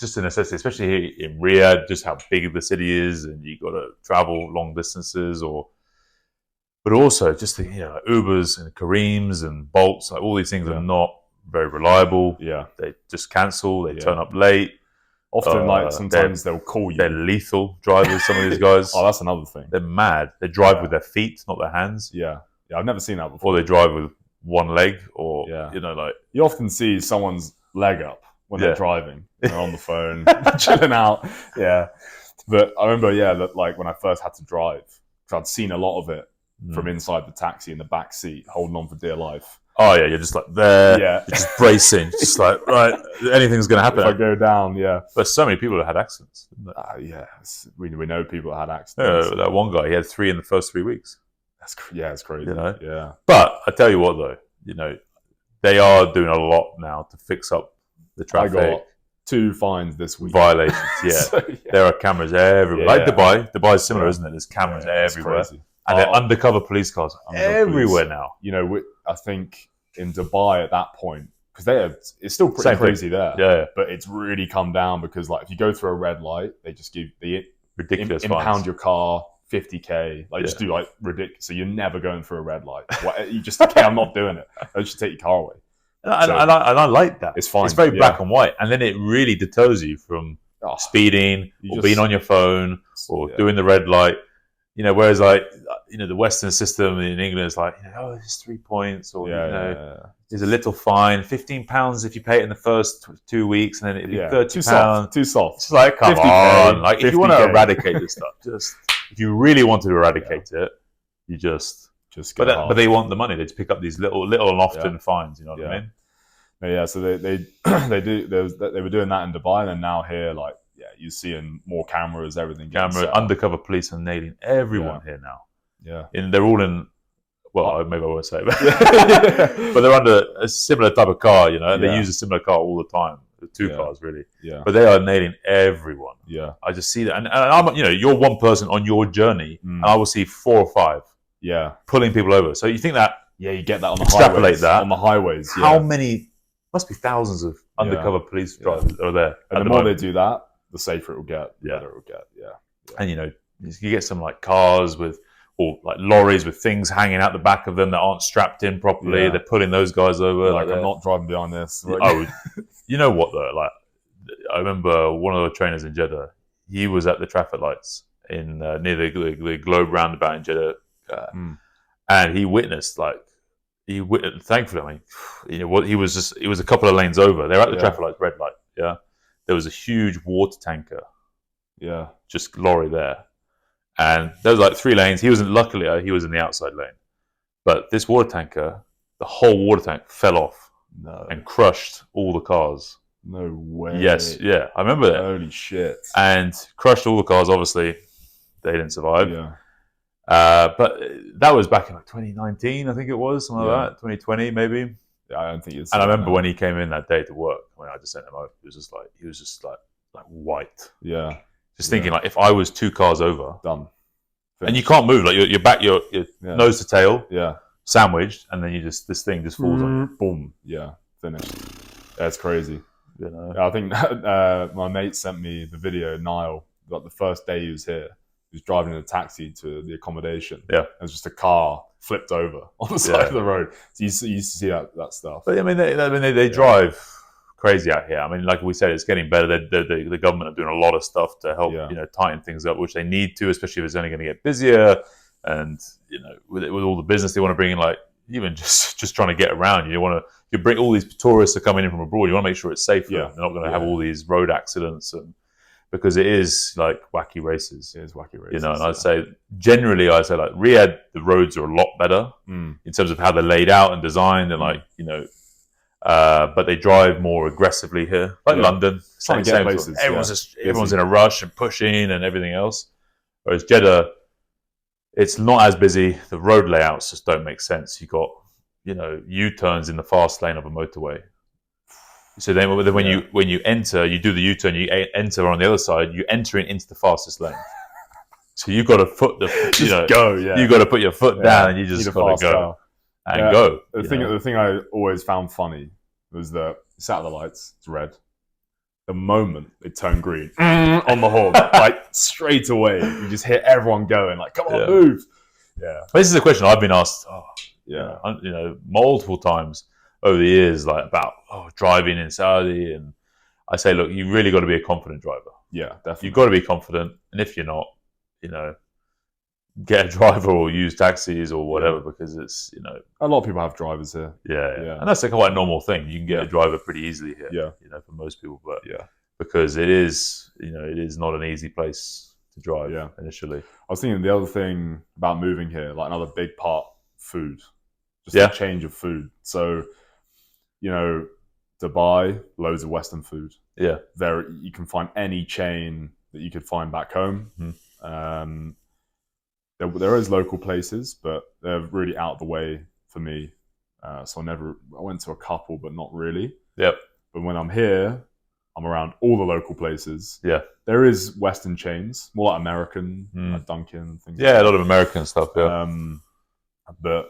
[SPEAKER 1] just a necessity, especially here in Riyadh. Just how big the city is, and you got to travel long distances, but also just the Ubers and Careems and Bolts. Like all these things are not very reliable. Yeah, they just cancel. They turn up late.
[SPEAKER 3] Often, sometimes they'll call you.
[SPEAKER 1] They're lethal drivers. Some of these guys.
[SPEAKER 3] Oh, that's another thing.
[SPEAKER 1] They're mad. They drive with their feet, not their hands.
[SPEAKER 3] Yeah, I've never seen that before.
[SPEAKER 1] Or they drive with one leg, or
[SPEAKER 3] you often see someone's leg up when they're driving. They're on the phone, chilling out. Yeah, but I remember, that when I first had to drive, because I'd seen a lot of it from inside the taxi in the back seat, holding on for dear life.
[SPEAKER 1] Oh yeah, you're just like there,
[SPEAKER 3] Yeah.
[SPEAKER 1] you're just bracing, just like right, anything's going to happen.
[SPEAKER 3] If I go down, yeah.
[SPEAKER 1] But so many people have had accidents.
[SPEAKER 3] Yeah, we know people that had accidents.
[SPEAKER 1] That one guy, he had 3 in the first 3 weeks.
[SPEAKER 3] It's crazy.
[SPEAKER 1] You know?
[SPEAKER 3] Yeah.
[SPEAKER 1] But I tell you what, though, they are doing a lot now to fix up the traffic.
[SPEAKER 3] I got 2 fines this week.
[SPEAKER 1] Violations, yeah.
[SPEAKER 3] So,
[SPEAKER 1] There are cameras everywhere. Like Dubai. Dubai is similar, isn't it? There's cameras everywhere.
[SPEAKER 3] Crazy.
[SPEAKER 1] And they're undercover police cars everywhere now.
[SPEAKER 3] I think in Dubai at that point, because it's still pretty crazy there.
[SPEAKER 1] Yeah.
[SPEAKER 3] But it's really come down because, like, if you go through a red light, they just give
[SPEAKER 1] Ridiculous
[SPEAKER 3] impound
[SPEAKER 1] fines.
[SPEAKER 3] your car, 50K. Like, just do like ridiculous. So you're never going through a red light. You just, okay, I'm not doing it. I just take your car away.
[SPEAKER 1] And I like that.
[SPEAKER 3] It's fine.
[SPEAKER 1] It's very black and white. And then it really deters you from speeding or being on your phone or doing the red light. Whereas like, the Western system in England is like, it's 3 points or, there's a little fine, £15 if you pay it in the first 2 weeks, and then it'd be £30.
[SPEAKER 3] Too soft.
[SPEAKER 1] It's like, come
[SPEAKER 3] 50K,
[SPEAKER 1] on. Like, if you want to eradicate this stuff, if you really want to eradicate it, you just but they want the money. They just pick up these little and often fines, you know what I mean?
[SPEAKER 3] Yeah, so they were doing that in Dubai, and then now here, like, you're seeing more cameras, everything.
[SPEAKER 1] Undercover police are nailing everyone here now.
[SPEAKER 3] Yeah,
[SPEAKER 1] and they're all in. Well, maybe I won't say, but they're under a similar type of car. They use a similar car all the time. The 2 cars, really.
[SPEAKER 3] Yeah,
[SPEAKER 1] but they are nailing everyone.
[SPEAKER 3] Yeah,
[SPEAKER 1] I just see that, and I'm, you're one person on your journey, and I will see 4 or 5.
[SPEAKER 3] Yeah,
[SPEAKER 1] pulling people over. So you think that?
[SPEAKER 3] Yeah, you get that on the
[SPEAKER 1] extrapolate
[SPEAKER 3] highways.
[SPEAKER 1] That
[SPEAKER 3] on the highways.
[SPEAKER 1] How many? Must be thousands of undercover police drivers are there.
[SPEAKER 3] And the more they do that, the safer it will get. The better it will get. Yeah.
[SPEAKER 1] And you get some like cars or like lorries with things hanging out the back of them that aren't strapped in properly.
[SPEAKER 3] Yeah.
[SPEAKER 1] They're pulling those guys over.
[SPEAKER 3] Like, I'm not driving behind this.
[SPEAKER 1] You know what though? Like, I remember one of the trainers in Jeddah. He was at the traffic lights in near the Globe roundabout in Jeddah, and he witnessed thankfully, he was a couple of lanes over. They're at the traffic lights, red light. Yeah, there was a huge water tanker. Yeah, just lorry there, and there was like 3 lanes. Luckily he was in the outside lane, but this water tanker, the whole water tank fell off and crushed all the cars.
[SPEAKER 3] No way.
[SPEAKER 1] Yes, yeah, I remember that.
[SPEAKER 3] Holy shit!
[SPEAKER 1] And crushed all the cars. Obviously, they didn't survive.
[SPEAKER 3] Yeah.
[SPEAKER 1] But that was back in like 2019, I think it was, something like that. 2020, maybe.
[SPEAKER 3] Yeah, I don't think it's.
[SPEAKER 1] And I remember when he came in that day to work. When I just sent him out, he was just like white.
[SPEAKER 3] Yeah.
[SPEAKER 1] Just thinking like, if I was 2 cars over,
[SPEAKER 3] done, finished.
[SPEAKER 1] And you can't move, like your back, your nose to tail, sandwiched, and then this thing just falls on you. Boom.
[SPEAKER 3] Yeah, finished. That's crazy. I think my mate sent me the video. Niall, like the first day he was here. He was driving in a taxi to the accommodation. Yeah. It was just a car flipped over on the side of the road. So you used to see that stuff.
[SPEAKER 1] But I mean, they drive crazy out here. I mean, like we said, it's getting better. The government are doing a lot of stuff to help, tighten things up, which they need to, especially if it's only going to get busier. And, with all the business they want to bring in, like even just trying to get around, you bring all these tourists are coming in from abroad. You want to make sure it's safe. They're not going to have all these road accidents because it is like wacky races.
[SPEAKER 3] It is wacky races.
[SPEAKER 1] And I'd say generally, like Riyadh, the roads are a lot better in terms of how they're laid out and designed, and but they drive more aggressively here, like London.
[SPEAKER 3] Trying to get places.
[SPEAKER 1] Everyone's in a rush and pushing and everything else. Whereas Jeddah, it's not as busy. The road layouts just don't make sense. You got U-turns in the fast lane of a motorway. So then when you enter, you do the U-turn, you enter on the other side, you enter into the fastest lane. So you've got to you got to put your foot down and you just got to go. Go.
[SPEAKER 3] The thing I always found funny was that you sat at the lights, it's red. The moment it turned green, on the horn, like straight away, you just hear everyone going, like, come on, move. Yeah.
[SPEAKER 1] This is a question I've been asked, multiple times over the years, like about driving in Saudi, and I say, look, you really got to be a confident driver.
[SPEAKER 3] Yeah, definitely.
[SPEAKER 1] You've got to be confident, and if you're not, get a driver or use taxis or whatever, because it's
[SPEAKER 3] a lot of people have drivers here.
[SPEAKER 1] Yeah. And that's quite a normal thing. You can get a driver pretty easily here. Yeah, for most people, but because it is not an easy place to drive. Initially,
[SPEAKER 3] I was thinking the other thing about moving here, like another big part, food. just a change of food. So, you know, Dubai, loads of Western food.
[SPEAKER 1] Yeah.
[SPEAKER 3] There, you can find any chain that you could find back home. There is local places, but they're really out of the way for me. So I went to a couple, but not really.
[SPEAKER 1] Yep.
[SPEAKER 3] But when I'm here, I'm around all the local places.
[SPEAKER 1] Yeah.
[SPEAKER 3] There is Western chains, more like American, like Dunkin' and things.
[SPEAKER 1] Yeah, a lot of American stuff. Yeah.
[SPEAKER 3] But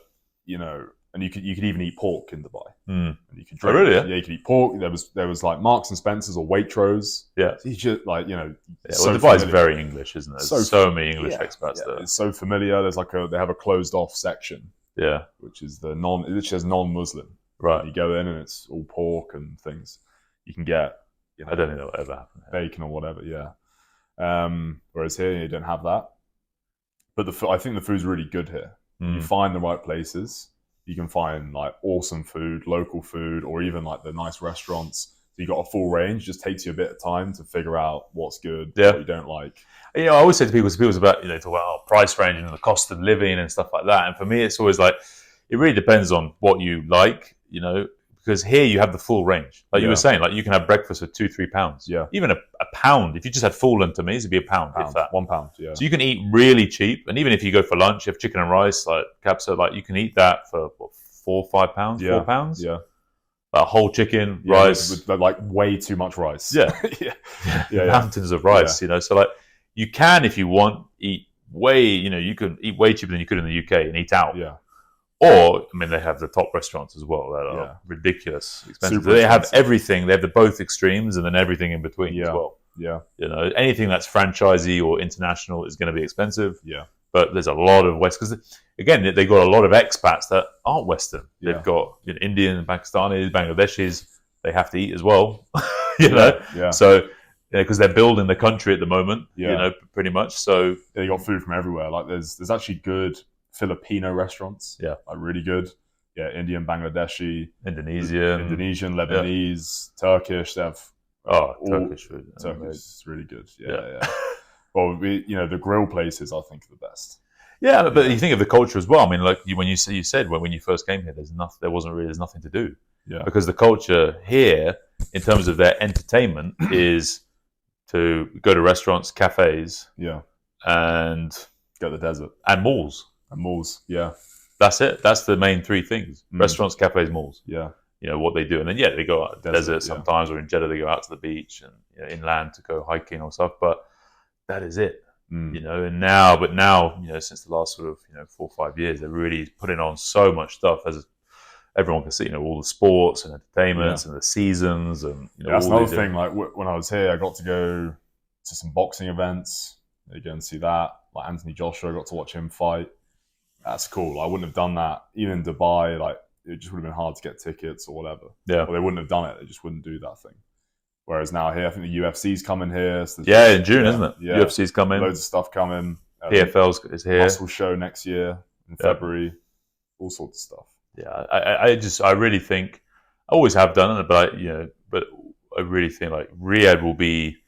[SPEAKER 3] you know, and you could even eat pork in Dubai. And you could
[SPEAKER 1] drink. Oh, really?
[SPEAKER 3] Yeah, you could eat pork. There was like Marks and Spencer's or Waitrose.
[SPEAKER 1] Yeah.
[SPEAKER 3] So you just like, you know.
[SPEAKER 1] Yeah, well, Dubai's very English, isn't it? There's so many English expats there.
[SPEAKER 3] It's so familiar. There's they have a closed off section.
[SPEAKER 1] Yeah.
[SPEAKER 3] Which is which is non-Muslim.
[SPEAKER 1] Right.
[SPEAKER 3] You go in and it's all pork and things. You can get, you know,
[SPEAKER 1] I don't think that'll ever happen.
[SPEAKER 3] Bacon or whatever, yeah. Whereas here you don't have that. But I think the food's really good here. You find the right places. You can find like awesome food, local food, or even like the nice restaurants. So you got a full range. It just takes you a bit of time to figure out what's good, what you don't like.
[SPEAKER 1] You know, I always say to people, it's about, you know, talk about price range and the cost of living and stuff like that. And for me, it's always like, it really depends on what you like, you know, because here you have the full range. Like you were saying, like you can have breakfast for £2-3.
[SPEAKER 3] Yeah.
[SPEAKER 1] Even a pound. If you just had full Lebanese, it'd be a pound. If that.
[SPEAKER 3] £1, yeah.
[SPEAKER 1] So you can eat really cheap. And even if you go for lunch, you have chicken and rice, like capsa, like you can eat that for what, £4 or £5, £4.
[SPEAKER 3] Yeah.
[SPEAKER 1] Like whole chicken, rice.
[SPEAKER 3] With like way too much rice.
[SPEAKER 1] Yeah. Mountains of rice, you know. So like you can, if you want, eat way, you know, you can eat way cheaper than you could in the UK and eat out.
[SPEAKER 3] Yeah.
[SPEAKER 1] Or, I mean, they have the top restaurants as well that are ridiculous expensive. They have everything. They have the both extremes and then everything in between as well.
[SPEAKER 3] Yeah.
[SPEAKER 1] You know, anything that's franchisee or international is going to be expensive.
[SPEAKER 3] Yeah.
[SPEAKER 1] But there's a lot of West, because again, they've got a lot of expats that aren't Western.
[SPEAKER 3] Yeah.
[SPEAKER 1] They've got, you know, Indian, Pakistanis, Bangladeshis. They have to eat as well, you know.
[SPEAKER 3] Yeah.
[SPEAKER 1] So, because they're building the country at the moment, you know, pretty much. So
[SPEAKER 3] they got food from everywhere. Like there's actually good Filipino restaurants.
[SPEAKER 1] Yeah.
[SPEAKER 3] Like really good. Yeah, Indian, Bangladeshi,
[SPEAKER 1] Indonesian,
[SPEAKER 3] Lebanese, Turkish. They have
[SPEAKER 1] Turkish food.
[SPEAKER 3] Turkish is really good. Yeah. Well, the grill places I think are the best.
[SPEAKER 1] Yeah, but you think of the culture as well. I mean, like when you said when you first came here, there's nothing to do.
[SPEAKER 3] Yeah.
[SPEAKER 1] Because the culture here, in terms of their entertainment, is to go to restaurants, cafes, and
[SPEAKER 3] go to the desert
[SPEAKER 1] and malls.
[SPEAKER 3] Yeah.
[SPEAKER 1] That's it. That's the main three things: restaurants, cafes, malls.
[SPEAKER 3] Yeah.
[SPEAKER 1] You know what they do, and then they go out to the desert sometimes, or in Jeddah they go out to the beach and, you know, inland to go hiking or stuff. But that is it. You know, and now, you know, since the last sort of 4 or 5 years, they're really putting on so much stuff, as everyone can see. You know, all the sports and entertainments and the seasons, and you know,
[SPEAKER 3] that's another thing. Like when I was here, I got to go to some boxing events. You go and see that. Like Anthony Joshua, I got to watch him fight. That's cool. I wouldn't have done that even in Dubai. Like it just would have been hard to get tickets or whatever.
[SPEAKER 1] Yeah,
[SPEAKER 3] or they wouldn't have done it. They just wouldn't do that thing. Whereas now here, I think the UFC's coming here. So
[SPEAKER 1] in June, isn't it? Yeah. UFC's coming.
[SPEAKER 3] Loads of stuff coming.
[SPEAKER 1] PFL's is here.
[SPEAKER 3] Muscle show next year in February. All sorts of stuff.
[SPEAKER 1] Yeah, I really think, I always have done it, but I really think like Riyadh will be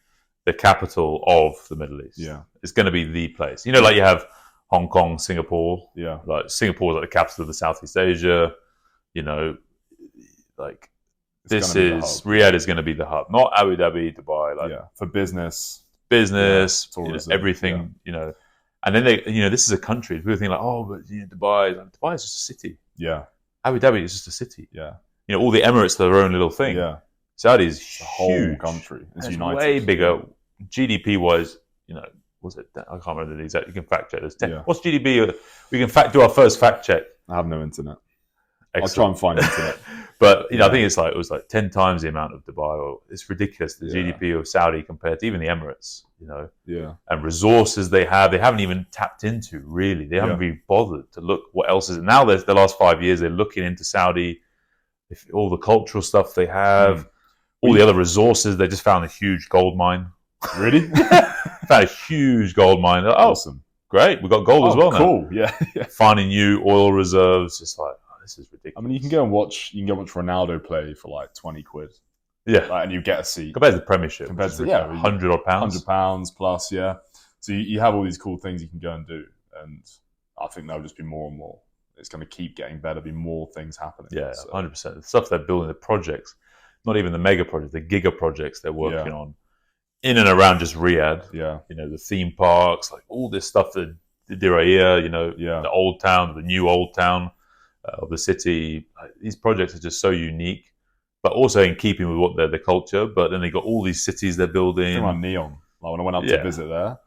[SPEAKER 1] the capital of the Middle East.
[SPEAKER 3] Yeah,
[SPEAKER 1] it's going to be the place. You know, like you have Hong Kong, Singapore.
[SPEAKER 3] Yeah,
[SPEAKER 1] like Singapore is like the capital of the Southeast Asia. You know, like. Riyadh is going to be the hub, not Abu Dhabi, Dubai. Like
[SPEAKER 3] for business,
[SPEAKER 1] tourism, everything. You know, and then this is a country. People think like, oh, but Dubai is just a city.
[SPEAKER 3] Yeah,
[SPEAKER 1] Abu Dhabi is just a city.
[SPEAKER 3] Yeah,
[SPEAKER 1] you know, all the Emirates are their own little thing.
[SPEAKER 3] Yeah,
[SPEAKER 1] Saudi is
[SPEAKER 3] the whole country. It's united.
[SPEAKER 1] Way bigger, GDP wise. You know, was it? I can't remember the exact. You can fact check. What's GDP? We can do our first fact check.
[SPEAKER 3] I have no internet.
[SPEAKER 1] Excellent.
[SPEAKER 3] I'll try and find internet.
[SPEAKER 1] But I think it was like 10 times the amount of Dubai. Or it's ridiculous, the GDP of Saudi compared to even the Emirates. You know, and resources they haven't even tapped into really. They haven't really bothered to look what else is. Now, the last 5 years, they're looking into Saudi, all the cultural stuff they have, all the other resources. They just found a huge gold mine.
[SPEAKER 3] Really?
[SPEAKER 1] Found a huge gold mine.
[SPEAKER 3] Awesome.
[SPEAKER 1] Great, we've got gold as well now.
[SPEAKER 3] Cool. Yeah.
[SPEAKER 1] Finding new oil reserves. It's like, this is ridiculous.
[SPEAKER 3] I mean, you can go and watch Ronaldo play for like 20 quid.
[SPEAKER 1] Yeah.
[SPEAKER 3] And you get a seat.
[SPEAKER 1] Compared to the Premiership.
[SPEAKER 3] Compared to,
[SPEAKER 1] £100 odd pounds.
[SPEAKER 3] £100 plus, yeah. So you have all these cool things you can go and do. And I think there'll just be more and more it's going to keep getting better, be more things happening.
[SPEAKER 1] Yeah,
[SPEAKER 3] So,
[SPEAKER 1] 100%. The stuff they're building, the projects, not even the mega projects, the giga projects they're working on in and around just Riyadh.
[SPEAKER 3] yeah,
[SPEAKER 1] You know, the theme parks, like all this stuff that the Diriyah, you know, the old town, the new old town of the city. These projects are just so unique, but also in keeping with what the culture. But then they got all these cities they're building.
[SPEAKER 3] think about Neon. Like when I went up to visit there,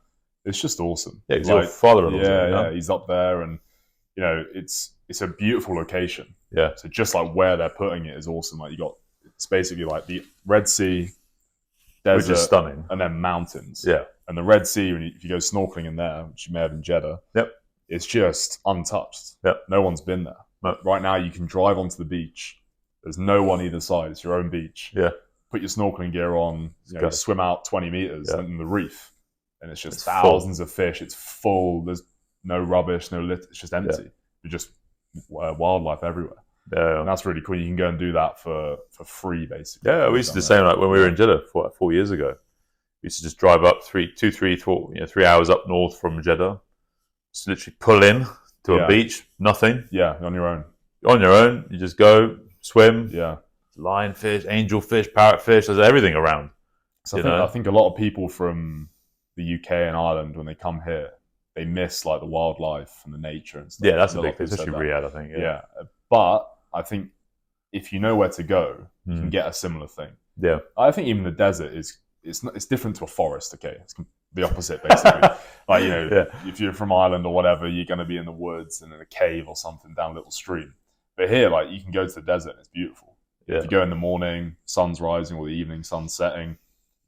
[SPEAKER 3] it's just awesome.
[SPEAKER 1] Yeah, because your father-in-law.
[SPEAKER 3] Yeah, he's up there, and you know, it's a beautiful location.
[SPEAKER 1] Yeah.
[SPEAKER 3] So just like where they're putting it is awesome. Like it's basically like the Red Sea, desert,
[SPEAKER 1] which is stunning,
[SPEAKER 3] and then mountains.
[SPEAKER 1] Yeah.
[SPEAKER 3] And the Red Sea, if you go snorkeling in there, which you may have in Jeddah, it's just untouched.
[SPEAKER 1] Yep.
[SPEAKER 3] No one's been there.
[SPEAKER 1] No.
[SPEAKER 3] Right now, you can drive onto the beach. There's no one either side. It's your own beach.
[SPEAKER 1] Yeah.
[SPEAKER 3] Put your snorkeling gear on. You swim out 20 meters in the reef, and it's just thousands of fish. It's full. There's no rubbish, no litter. It's just empty. You're just wildlife everywhere.
[SPEAKER 1] Yeah.
[SPEAKER 3] And that's really cool. You can go and do that for free, basically.
[SPEAKER 1] Yeah, we used to do the same. Like when we were in Jeddah 4 years ago, we used to just drive up 3 hours up north from Jeddah. Just literally pull in to a beach, nothing.
[SPEAKER 3] Yeah, on your own.
[SPEAKER 1] On your own, you just go swim.
[SPEAKER 3] Yeah,
[SPEAKER 1] lionfish, angelfish, parrotfish. There's everything around.
[SPEAKER 3] So I think a lot of people from the UK and Ireland, when they come here, they miss like the wildlife and the nature and stuff.
[SPEAKER 1] Yeah, that's a big thing, especially Riyadh, I think.
[SPEAKER 3] Yeah, but I think if you know where to go, you can get a similar thing.
[SPEAKER 1] Yeah,
[SPEAKER 3] I think even the desert it's different to a forest. Okay, it's the opposite basically. Like if you're from Ireland or whatever, you're going to be in the woods and in a cave or something down a little stream. But here, like you can go to the desert and it's beautiful. Yeah. If you go in the morning, sun's rising, or the evening, sun's setting,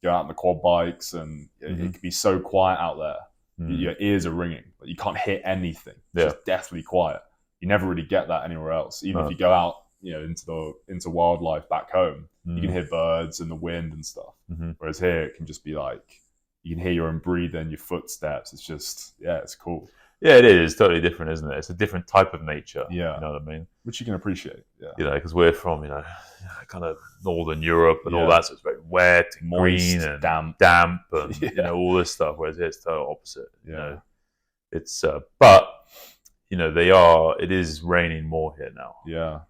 [SPEAKER 3] go out on the quad bikes, and it can be so quiet out there. Your ears are ringing, but you can't hear anything. It's just deathly quiet. You never really get that anywhere else. Even if you go out, into wildlife back home, you can hear birds and the wind and stuff. Whereas here, it can just be like you can hear your own breathing, your footsteps. It's just it's cool.
[SPEAKER 1] Yeah, it is. It's totally different, isn't it? It's a different type of nature.
[SPEAKER 3] Yeah.
[SPEAKER 1] You know what I mean?
[SPEAKER 3] Which you can appreciate. Yeah.
[SPEAKER 1] You know, because we're from, kind of Northern Europe and all that. So it's very wet and moist, green and damp and, all this stuff. Whereas here it's the opposite. Yeah. You know? It's, but, it is raining more here now.
[SPEAKER 3] Yeah.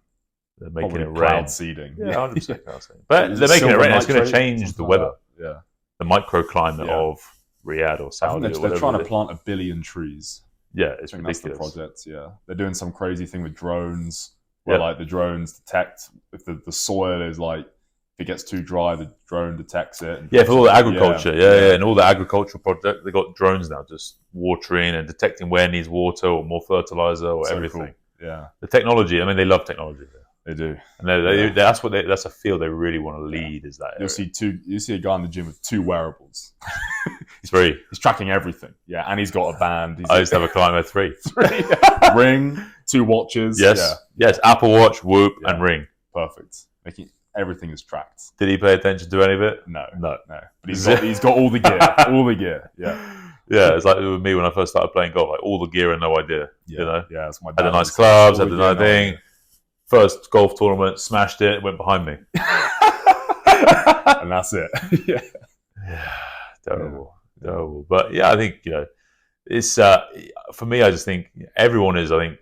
[SPEAKER 1] They're making it rain.
[SPEAKER 3] Cloud seeding.
[SPEAKER 1] Yeah, 100% cloud seeding. But they're making it rain. It's going to change the weather.
[SPEAKER 3] Yeah.
[SPEAKER 1] The microclimate of Riyadh or Saudi.
[SPEAKER 3] They're trying to plant 1 billion trees.
[SPEAKER 1] Yeah, it's ridiculous.
[SPEAKER 3] That's the project. Yeah, they're doing some crazy thing with drones, where like the drones detect if the soil is like if it gets too dry, the drone detects it.
[SPEAKER 1] Yeah, for all the agriculture. Yeah, and all the agricultural projects, they got drones now, just watering and detecting where it needs water or more fertilizer or everything.
[SPEAKER 3] Cool. Yeah,
[SPEAKER 1] the technology. I mean, they love technology.
[SPEAKER 3] They do,
[SPEAKER 1] and that's a field they really want to lead. Is that area.
[SPEAKER 3] You see a guy in the gym with 2 wearables.
[SPEAKER 1] He's
[SPEAKER 3] tracking everything. Yeah, and he's got a band.
[SPEAKER 1] I used to have a client with 3.
[SPEAKER 3] Ring, 2 watches.
[SPEAKER 1] Yes. Apple Watch, Whoop, and Ring.
[SPEAKER 3] Perfect. Making everything is tracked.
[SPEAKER 1] Did he pay attention to any of it?
[SPEAKER 3] No. But he's got all the gear. All the gear. Yeah.
[SPEAKER 1] Yeah, it's like with me when I first started playing golf. Like all the gear and no idea.
[SPEAKER 3] Yeah. That's my dad.
[SPEAKER 1] Had the nice clubs. Had the nice thing. First golf tournament, smashed it. Went behind me.
[SPEAKER 3] And that's it.
[SPEAKER 1] Yeah. Terrible. But I think it's for me. I just think everyone is. I think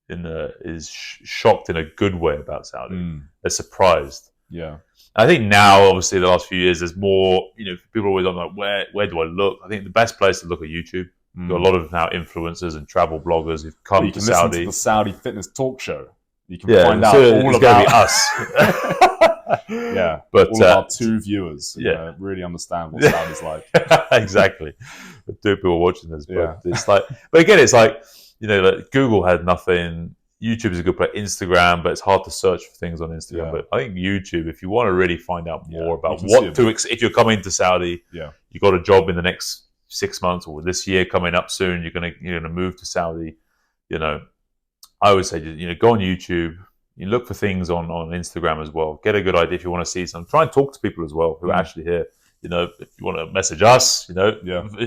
[SPEAKER 1] is shocked in a good way about Saudi. They're surprised.
[SPEAKER 3] Yeah.
[SPEAKER 1] I think now, obviously, the last few years, there's more. People are always on like, where do I look? I think the best place to look at YouTube. You've got a lot of now influencers and travel bloggers who've come to Saudi.
[SPEAKER 3] Listen to the Saudi fitness talk show. You can find out all about
[SPEAKER 1] us.
[SPEAKER 3] Yeah,
[SPEAKER 1] but
[SPEAKER 3] all of our 2 viewers. Really understand what Saudi's like.
[SPEAKER 1] Exactly. 2 people watching this, but it's like. But again, it's like like Google had nothing. YouTube is a good place. Instagram, but it's hard to search for things on Instagram. But I think YouTube, if you want to really find out more about what to, if you're coming to Saudi, you got a job in the next 6 months or this year coming up soon, you're gonna move to Saudi. I would say go on YouTube. You look for things on Instagram as well. Get a good idea if you want to see some. Try and talk to people as well who are actually here. If you want to message us,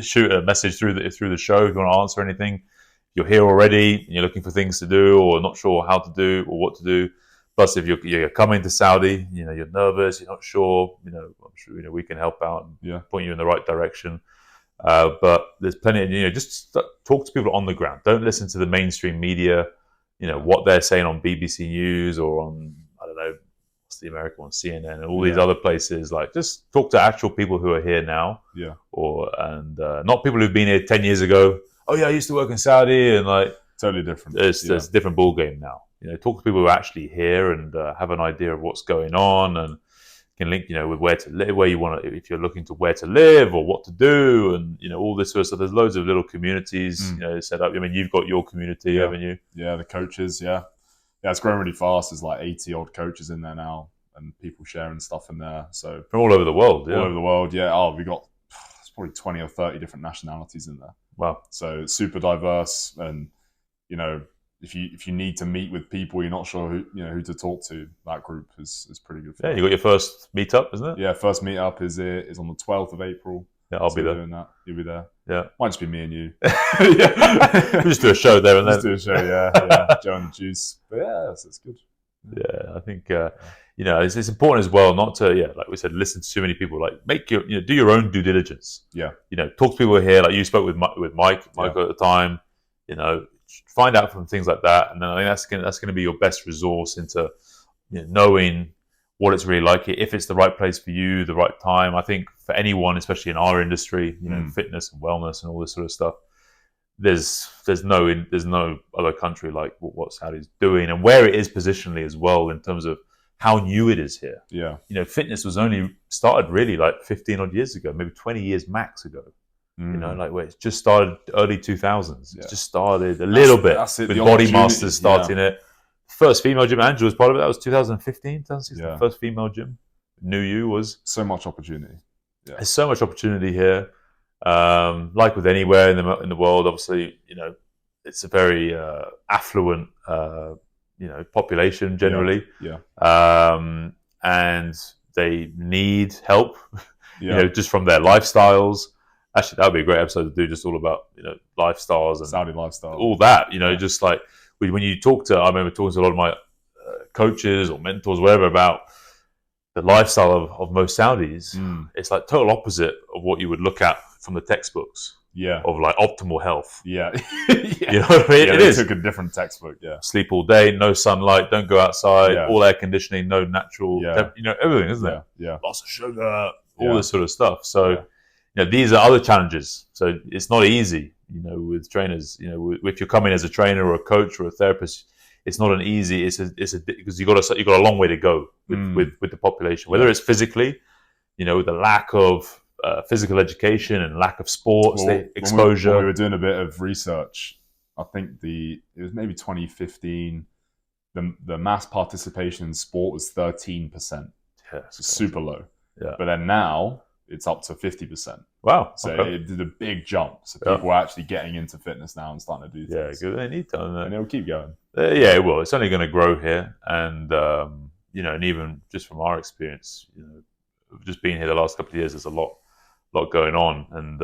[SPEAKER 1] shoot a message through the show if you want to answer anything. If you're here already and you're looking for things to do or not sure how to do or what to do. Plus, if you're coming to Saudi, you're nervous, you're not sure. I'm sure we can help out and point you in the right direction. But there's plenty of just talk to people on the ground. Don't listen to the mainstream media. what they're saying on BBC News or on, I don't know, what's the American one, CNN, and all these
[SPEAKER 3] Yeah.
[SPEAKER 1] other places. Like, just talk to actual people who are here now,
[SPEAKER 3] Yeah.
[SPEAKER 1] and not people who've been here 10 years ago. Oh yeah, I used to work in Saudi, and like
[SPEAKER 3] Totally different.
[SPEAKER 1] there's a different ball game now. Talk to people who are actually here and have an idea of what's going on, and can link, with where to live, where you want to, if you're looking to where to live or what to do, and all this sort of stuff. There's loads of little communities, set up. I mean, you've got your community, haven't you?
[SPEAKER 3] Yeah, the coaches. Yeah, it's growing really fast. There's like 80 odd coaches in there now, and people sharing stuff in there. So
[SPEAKER 1] from all over the world.
[SPEAKER 3] All over the world. Yeah. Oh, we got it's probably 20 or 30 different nationalities in there.
[SPEAKER 1] Wow.
[SPEAKER 3] So it's super diverse, and if you need to meet with people, you're not sure who to talk to, that group is pretty good.
[SPEAKER 1] Yeah, you got your first meetup, isn't it?
[SPEAKER 3] Yeah, first meetup is on the 12th of April.
[SPEAKER 1] Yeah, I'll be there.
[SPEAKER 3] Doing that. You'll be there.
[SPEAKER 1] Yeah,
[SPEAKER 3] might just be me and you.
[SPEAKER 1] Yeah, we just do a show there and then.
[SPEAKER 3] Just do a show, yeah. Joe and the Juice. But yeah, it's good.
[SPEAKER 1] Yeah, I think it's important as well not to like we said, listen to too many people. Like, make your do your own due diligence.
[SPEAKER 3] Yeah,
[SPEAKER 1] talk to people here. Like you spoke with Mike at the time. Find out from things like that, and then I think that's going to be your best resource into knowing what it's really like, if it's the right place for you, the right time. I think for anyone, especially in our industry, fitness and wellness and all this sort of stuff, there's no other country like what Saudi's doing and where it is positionally as well, in terms of how new it is here.
[SPEAKER 3] Yeah,
[SPEAKER 1] fitness was only started really like 15 odd years ago, maybe 20 years max ago. Like where it's just started early 2000s. It's just started a little bit with Body Masters starting it. First female gym, Angela was part of it. That was 2015, 2016. The first female gym. Knew you was
[SPEAKER 3] so much opportunity. Yeah.
[SPEAKER 1] There's so much opportunity here. Like with anywhere in the world, obviously, it's a very affluent, population generally. And they need help. Just from their lifestyles. Actually, that would be a great episode to do, just all about lifestyles and
[SPEAKER 3] Saudi lifestyle,
[SPEAKER 1] all that. Just like when you talk to, I remember talking to a lot of my coaches or mentors, whatever, about the lifestyle of most Saudis. It's like total opposite of what you would look at from the textbooks.
[SPEAKER 3] Yeah,
[SPEAKER 1] of like optimal health.
[SPEAKER 3] Yeah,
[SPEAKER 1] you know what I mean?
[SPEAKER 3] It took a different textbook. Yeah,
[SPEAKER 1] sleep all day, no sunlight, don't go outside, all air conditioning, no natural, everything, isn't it?
[SPEAKER 3] Yeah,
[SPEAKER 1] lots of sugar, all this sort of stuff. So. These are other challenges. So it's not easy, with trainers. If you're coming as a trainer or a coach or a therapist, it's not an easy. Because you got a long way to go with the population. Whether it's physically, with the lack of physical education and lack of sports exposure.
[SPEAKER 3] When we were doing a bit of research, I think it was maybe 2015. The mass participation in sport was 13%.
[SPEAKER 1] Yeah,
[SPEAKER 3] so super low.
[SPEAKER 1] Yeah,
[SPEAKER 3] but then now it's up to 50%.
[SPEAKER 1] Wow.
[SPEAKER 3] So it did a big jump. So people are actually getting into fitness now and starting to do things.
[SPEAKER 1] Yeah, good. They need to.
[SPEAKER 3] And it'll keep going.
[SPEAKER 1] Yeah, it will. It's only going to grow here. And, and even just from our experience, just being here the last couple of years, there's a lot going on. And,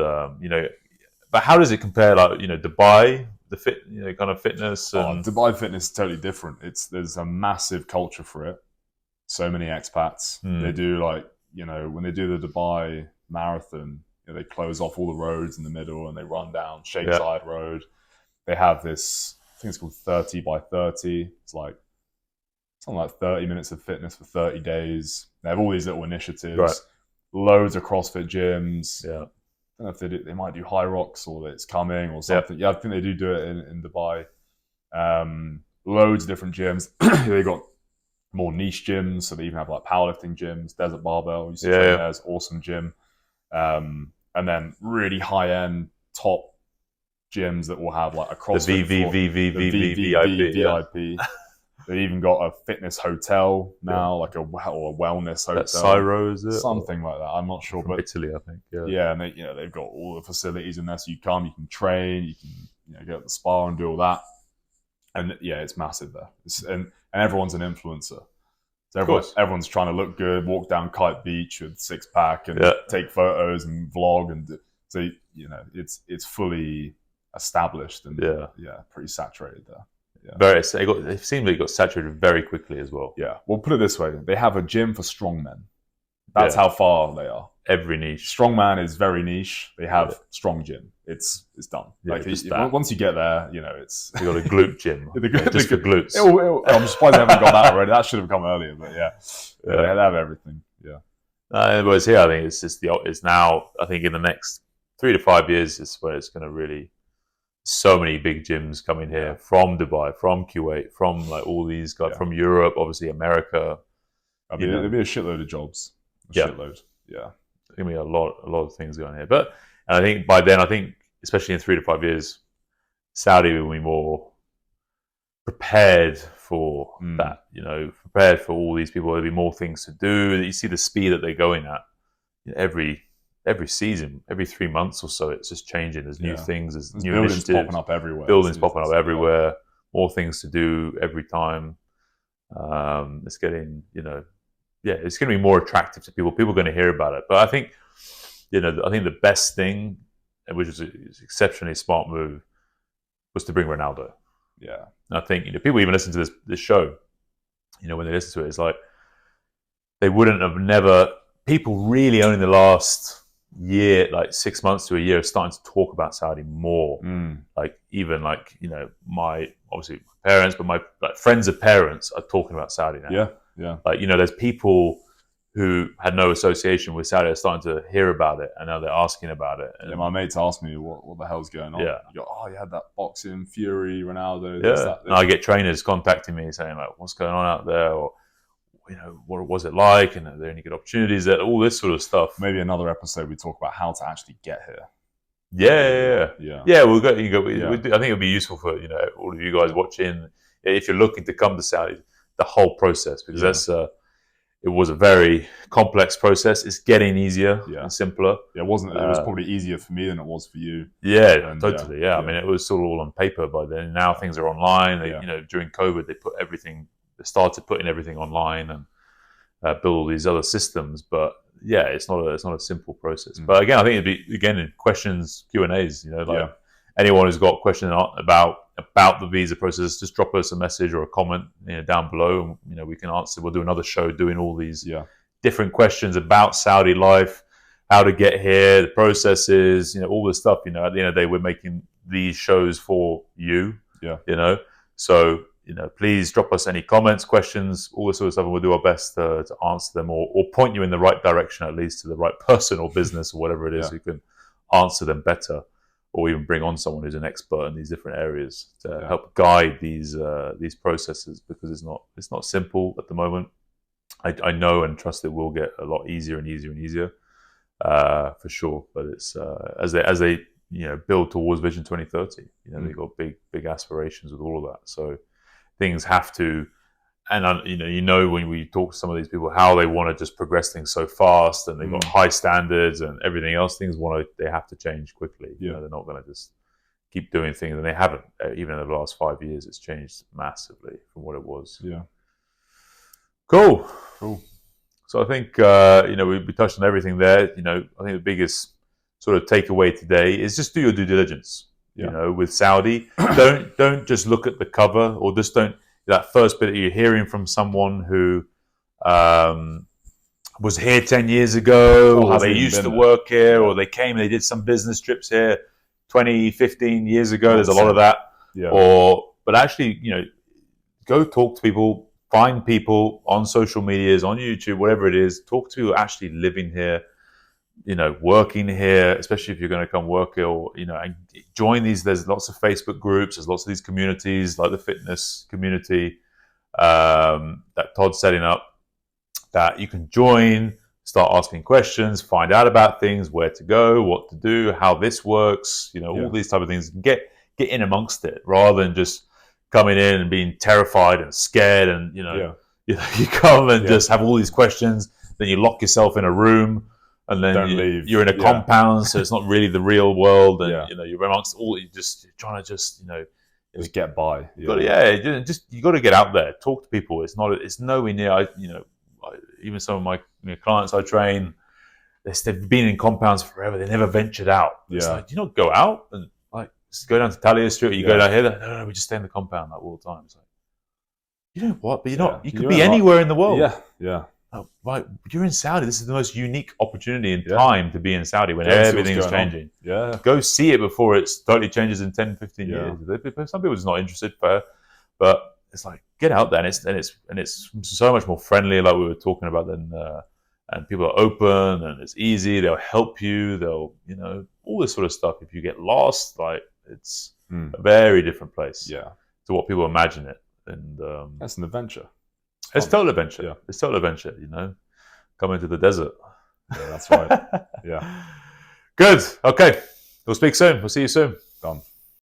[SPEAKER 1] but how does it compare, like, Dubai, the kind of fitness? And...
[SPEAKER 3] Dubai fitness is totally different. There's a massive culture for it. So many expats. They do when they do the Dubai marathon, they close off all the roads in the middle and they run down Sheikh Zayed Road. They have this, I think it's called 30 by 30. It's like something like 30 minutes of fitness for 30 days. They have all these little initiatives, loads of CrossFit gyms.
[SPEAKER 1] Yeah.
[SPEAKER 3] I don't know if they might do High Rocks or it's coming or something. Yeah, I think they do it in Dubai. Loads of different gyms. They got more niche gyms, so they even have like powerlifting gyms. Desert Barbell, you see there's awesome gym, and then really high end top gyms that will have like a CrossFit VIP. They even got a fitness hotel now, like a wellness hotel.
[SPEAKER 1] That's Cyro, is it?
[SPEAKER 3] Something like that. I'm not sure, but
[SPEAKER 1] Italy, I think.
[SPEAKER 3] Yeah, and they've got all the facilities in there, so you can train, you can go to the spa and do all that. And it's massive there. And everyone's an influencer. So everyone's trying to look good, walk down Kite Beach with 6-pack and take photos and vlog. And so, it's fully established and pretty saturated there. Yeah.
[SPEAKER 1] It seemed like it got saturated very quickly as well.
[SPEAKER 3] Yeah. Well, put it this way. They have a gym for strong men. That's how far they are.
[SPEAKER 1] Every niche.
[SPEAKER 3] Strongman is very niche. They have strong gym. It's done.
[SPEAKER 1] Yeah,
[SPEAKER 3] like once you get there, it's
[SPEAKER 1] you got a glute gym. Just for glutes.
[SPEAKER 3] I'm surprised they haven't got that already. That should have come earlier, but they have everything. Yeah.
[SPEAKER 1] Whereas here, I think it's now. I think in the next 3 to 5 years is where it's going to really. So many big gyms coming here from Dubai, from Kuwait, from like all these guys from Europe, obviously America.
[SPEAKER 3] I mean, there'll be a shitload of jobs. Shitload. Yeah.
[SPEAKER 1] There's going to be a lot of things going here. But and I think by then, especially in 3 to 5 years, Saudi will be more prepared for that. Prepared for all these people. There'll be more things to do. You see the speed that they're going at every season, every 3 months or so, it's just changing. There's new things, there's new
[SPEAKER 3] buildings
[SPEAKER 1] initiatives.
[SPEAKER 3] popping up everywhere.
[SPEAKER 1] Buildings popping up everywhere. More things to do every time. It's getting, it's going to be more attractive to people. People are going to hear about it. But I think, the best thing, which is an exceptionally smart move, was to bring Ronaldo.
[SPEAKER 3] Yeah.
[SPEAKER 1] And I think, people even listen to this show, when they listen to it, it's like they wouldn't have never. People really only in the last year, like 6 months to a year, are starting to talk about Saudi more. Like even my obviously my parents, but my friends of parents are talking about Saudi now.
[SPEAKER 3] Yeah.
[SPEAKER 1] Like there's people who had no association with Saudi are starting to hear about it, and now they're asking about it. And,
[SPEAKER 3] my mates asked me what the hell's going on.
[SPEAKER 1] Yeah.
[SPEAKER 3] You go, you had that boxing, Fury, Ronaldo.
[SPEAKER 1] Yeah.
[SPEAKER 3] This, that.
[SPEAKER 1] And I get trainers contacting me saying like, what's going on out there, or what was it like, and are there any good opportunities there? All this sort of stuff.
[SPEAKER 3] Maybe another episode we talk about how to actually get here.
[SPEAKER 1] Yeah. We'll go. I think it'll be useful for all of you guys watching if you're looking to come to Saudi, the whole process, because it was a very complex process. It's getting easier and simpler.
[SPEAKER 3] Yeah, it wasn't. It was probably easier for me than it was for you.
[SPEAKER 1] Yeah, totally. Yeah. I mean, it was sort of all on paper by then. Now things are online. During COVID, they started putting everything online and build all these other systems. But it's not a simple process. But again, I think it'd be in questions, Q&As. Anyone who's got questions about the visa process, just drop us a message or a comment down below, and we can answer. We'll do another show doing all these different questions about Saudi life, how to get here, the processes, all this stuff. At the end of the day, we're making these shows for you. So. Please drop us any comments, questions, all this sort of stuff, and we'll do our best to answer them or point you in the right direction, at least to the right person or business or whatever it is who can answer them better, or even bring on someone who's an expert in these different areas to help guide these processes, because it's not simple at the moment. I know and trust it will get a lot easier and easier and easier for sure. But it's as they build towards Vision 2030, they've got big aspirations with all of that. So. Things have to, and when we talk to some of these people, how they want to just progress things so fast, and they've got high standards and everything else. They have to change quickly. They're not going to just keep doing things, and they haven't. Even in the last 5 years, it's changed massively from what it was.
[SPEAKER 3] Yeah.
[SPEAKER 1] Cool. So I think we touched on everything there. I think the biggest sort of takeaway today is just do your due diligence. With Saudi, don't just look at the cover, or just don't that first bit that you're hearing from someone who was here 10 years ago, or they used to work here, or they came, they did some business trips here 20, 15 years ago. There's a lot of that. But actually, go talk to people, find people on social medias, on YouTube, whatever it is. Talk to people actually living here, working here, especially if you're going to come work here, or, and join these. There's lots of Facebook groups. There's lots of these communities, like the fitness community that Todd's setting up, that you can join, start asking questions, find out about things, where to go, what to do, how this works, all these type of things. Get in amongst it, rather than just coming in and being terrified and scared, and you come and just have all these questions, then you lock yourself in a room. And then you're in a compound, so it's not really the real world. And you're amongst all. You're trying to just
[SPEAKER 3] get by.
[SPEAKER 1] You got to get out there, talk to people. It's nowhere near. Even some of my clients I train, they've been in compounds forever. They never ventured out. It's like, do you not go out and just go down to Talia Street? Or you go down here? No, we just stay in the compound all the time. It's like, you know what? But you're not. You could be anywhere in the world.
[SPEAKER 3] Yeah.
[SPEAKER 1] Oh, right, you're in Saudi. This is the most unique opportunity in
[SPEAKER 3] Yeah.
[SPEAKER 1] time to be in Saudi when
[SPEAKER 3] Yeah, see what's
[SPEAKER 1] everything is
[SPEAKER 3] going on.
[SPEAKER 1] changing.
[SPEAKER 3] Yeah.
[SPEAKER 1] Go see it before it totally changes in 10, 15
[SPEAKER 3] Yeah.
[SPEAKER 1] years. Some people are just not interested, fair, but it's like get out there, and it's so much more friendly, like we were talking about. And people are open, and it's easy. They'll help you. They'll all this sort of stuff. If you get lost, like it's a very different place.
[SPEAKER 3] Yeah.
[SPEAKER 1] To what people imagine it, and
[SPEAKER 3] That's an adventure.
[SPEAKER 1] it's total adventure.
[SPEAKER 3] Yeah.
[SPEAKER 1] It's total adventure. Coming to the desert.
[SPEAKER 3] Yeah, that's right. Yeah.
[SPEAKER 1] Good. Okay. We'll speak soon. We'll see you soon.
[SPEAKER 3] Done.